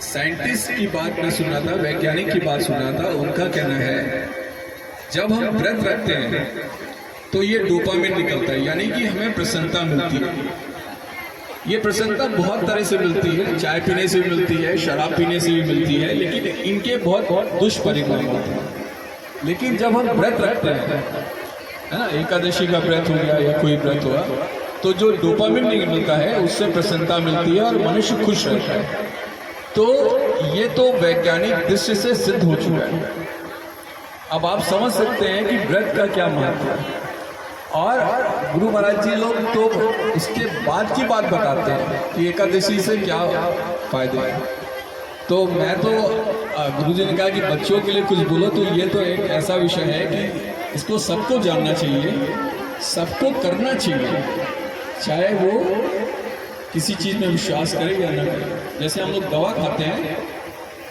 साइंटिस्ट की बात मैं सुना था, वैज्ञानिक की बात सुना था। उनका कहना है जब हम व्रत रखते हैं तो ये डोपामिन निकलता है, यानी कि हमें प्रसन्नता मिलती है। ये प्रसन्नता बहुत तरह से मिलती है, चाय पीने से भी मिलती है, शराब पीने से भी मिलती है, लेकिन इनके बहुत दुष्परिणाम होते हैं। लेकिन जब हम व्रत रखते हैं, है ना, एकादशी का व्रत हो गया या कोई व्रत हुआ, तो जो डोपामिन मिलता है उससे प्रसन्नता मिलती है और मनुष्य खुश रहता है। तो ये तो वैज्ञानिक दृष्टि से सिद्ध हो चुका है। अब आप समझ सकते हैं कि व्रत का क्या महत्व है। और गुरु महाराज जी लोग तो इसके बाद की बात बताते हैं कि एकादशी से क्या फायदे हैं। तो मैं तो गुरु जी ने कहा कि बच्चों के लिए कुछ बोलो, तो ये तो एक ऐसा विषय है कि इसको सबको जानना चाहिए, सबको करना चाहिए, चाहे वो किसी चीज़ में विश्वास करे या न करे। जैसे हम लोग दवा खाते हैं,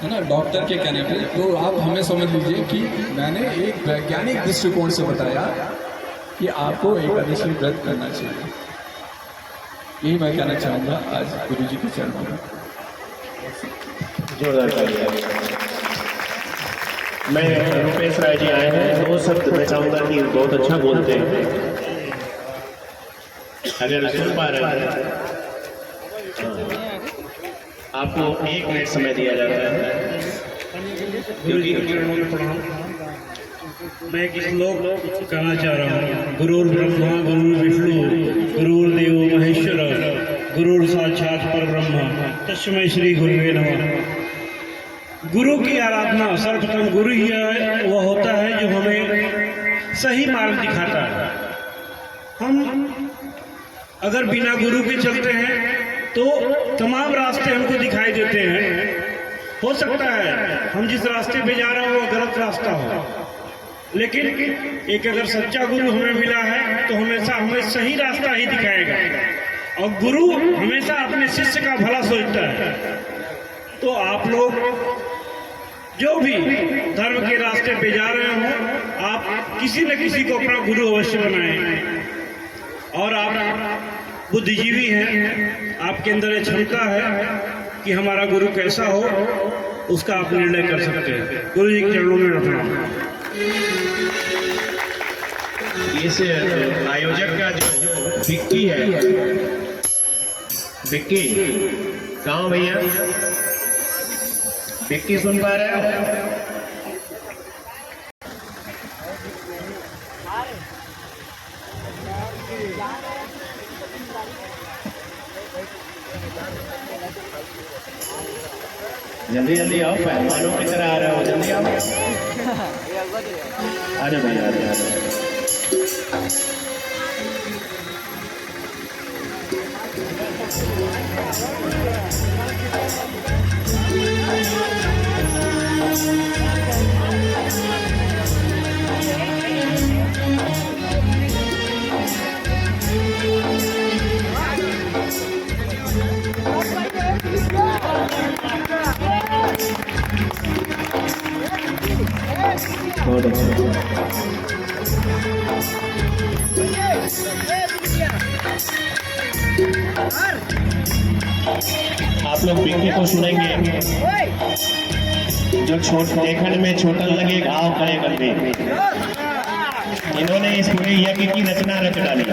है ना, डॉक्टर के कहने पे, तो आप हमें समझ लीजिए कि मैंने एक वैज्ञानिक दृष्टिकोण से बताया कि आपको एकादशी व्रत करना चाहिए। यही मैं कहना चाहूँगा आज गुरु जी के चरणों में। जोरदार तालियां। मैं रुपेश राय जी आए हैं, 2 शब्द मैं चाहूँगा कि बहुत अच्छा बोलते हैं, अगर सुन पा रहे हैं आपको 1 मिनट समय दिया जाता है। गुरुजी के चरणों में प्रणाम। मैं एक श्लोक कहना चाह रहा हूँ। गुरुर् ब्रह्मा गुरुर्विष्णु गुरुर्देवो महेश्वर गुरुर् साक्षात् परब्रह्म तस्मै श्री गुरुवे नमः। गुरु की आराधना, सर्वप्रथम गुरु ही वह होता है जो हमें सही मार्ग दिखाता है। हम अगर बिना गुरु के चलते हैं तो तमाम रास्ते हमको दिखाई देते हैं। हो सकता है हम जिस रास्ते पे जा रहे हो वो गलत रास्ता हो, लेकिन एक अगर सच्चा गुरु हमें मिला है तो हमेशा हमें सही रास्ता ही दिखाएगा। और गुरु हमेशा अपने शिष्य का भला सोचता है। तो आप लोग जो भी धर्म के रास्ते पे जा रहे हो, आप किसी न किसी को अपना गुरु अवश्य बनाएं। और आप बुद्धिजीवी हैं, आपके अंदर ये क्षमता है कि हमारा गुरु कैसा हो, उसका आप निर्णय कर सकते हैं। गुरु जी के चरणों में रखना। इस आयोजक का जो विक्की है, विक्की कहाँ भैया? विक्की सुन पा रहे हो? जल्दी जल्दी आओ, पहलवानों की तरह आ रहे हो, जल्दी आओ। आजा भैया, आजा। बहुत अच्छा। आप लोग विक्की को सुनेंगे जो देखने में छोटा लगे घाव करे करते। इन्होंने इस पूरे यज्ञ की रचना रच डाली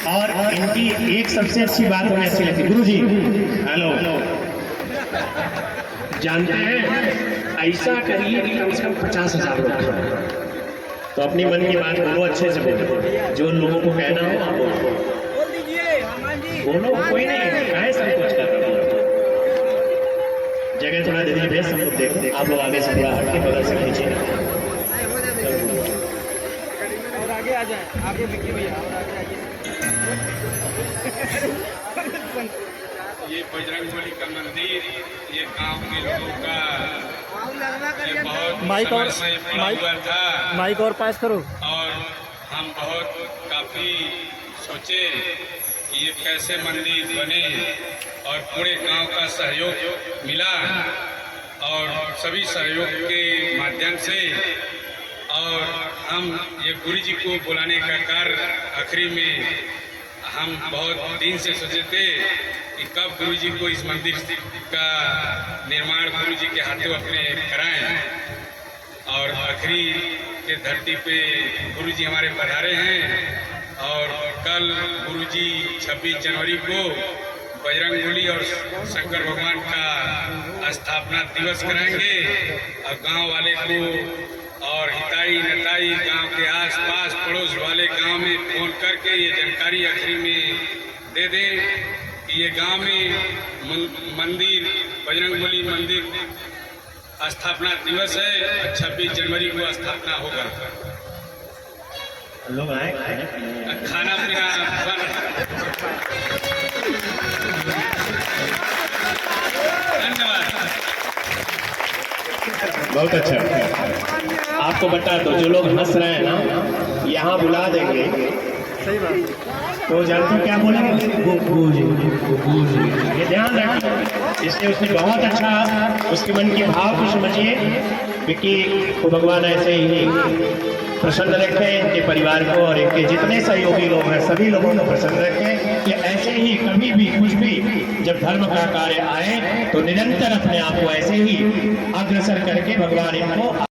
और इनकी एक सबसे अच्छी बात हमें अच्छी लगती। गुरु जी हेलो, जानते हैं ऐसा करिए कि कम से कम 50,000 लोग, तो अपनी मन की बात बोलो, अच्छे से बोलो, जो लोगों को कहना हो आप बोलो, कोई नहीं काहे संकोच कर रहे हो। जगह थोड़ा दे दीजिए, सब लोग देखो, आप लोग आगे से थोड़ा हटके बगल से खींचिए और आगे आ जाए, आगे विक्की भैया और आगे ये बजरंगबली का मंदिर ये गांव के लोगों का ये बहुत माइक और समय से पड़ा हुआ था माइक और पास करो। और हम बहुत काफ़ी सोचे कि ये कैसे मंदिर बने और पूरे गांव का सहयोग मिला और सभी सहयोग के माध्यम से और हम ये गुरु जी को बुलाने का कार्य आखिरी में हम बहुत दिन से सोचे थे कि कब गुरु जी को इस मंदिर का निर्माण गुरु जी के हाथों अपने कराएं और आखिरी के धरती पे गुरु जी हमारे पधारे हैं और कल गुरु जी 26 जनवरी को बजरंगबली और शंकर भगवान का स्थापना दिवस कराएंगे और गांव वाले को और हिताई नताई गांव के आसपास पड़ोस वाले गांव में फोन करके ये जानकारी आखिरी में दे दें कि ये गांव में मंदिर बजरंगबली मंदिर स्थापना दिवस है और 26 जनवरी को स्थापना होगा। लोग आए खाना पीना धन्यवाद। बहुत अच्छा। आपको बता दो जो लोग हंस रहे हैं ना यहाँ बुला देंगे तो जानते हो क्या बोलेंगे ये ध्यान रखना। इसलिए उसने बहुत अच्छा उसके मन के भाव को समझिए। विक्की को भगवान ऐसे ही प्रसन्न रखें, इनके परिवार को और इनके जितने सहयोगी लोग हैं सभी लोगों को प्रसन्न रखें कि ऐसे ही कभी भी कुछ भी जब धर्म का कार्य आए तो निरंतर अपने आप को ऐसे ही अग्रसर करके भगवान इनको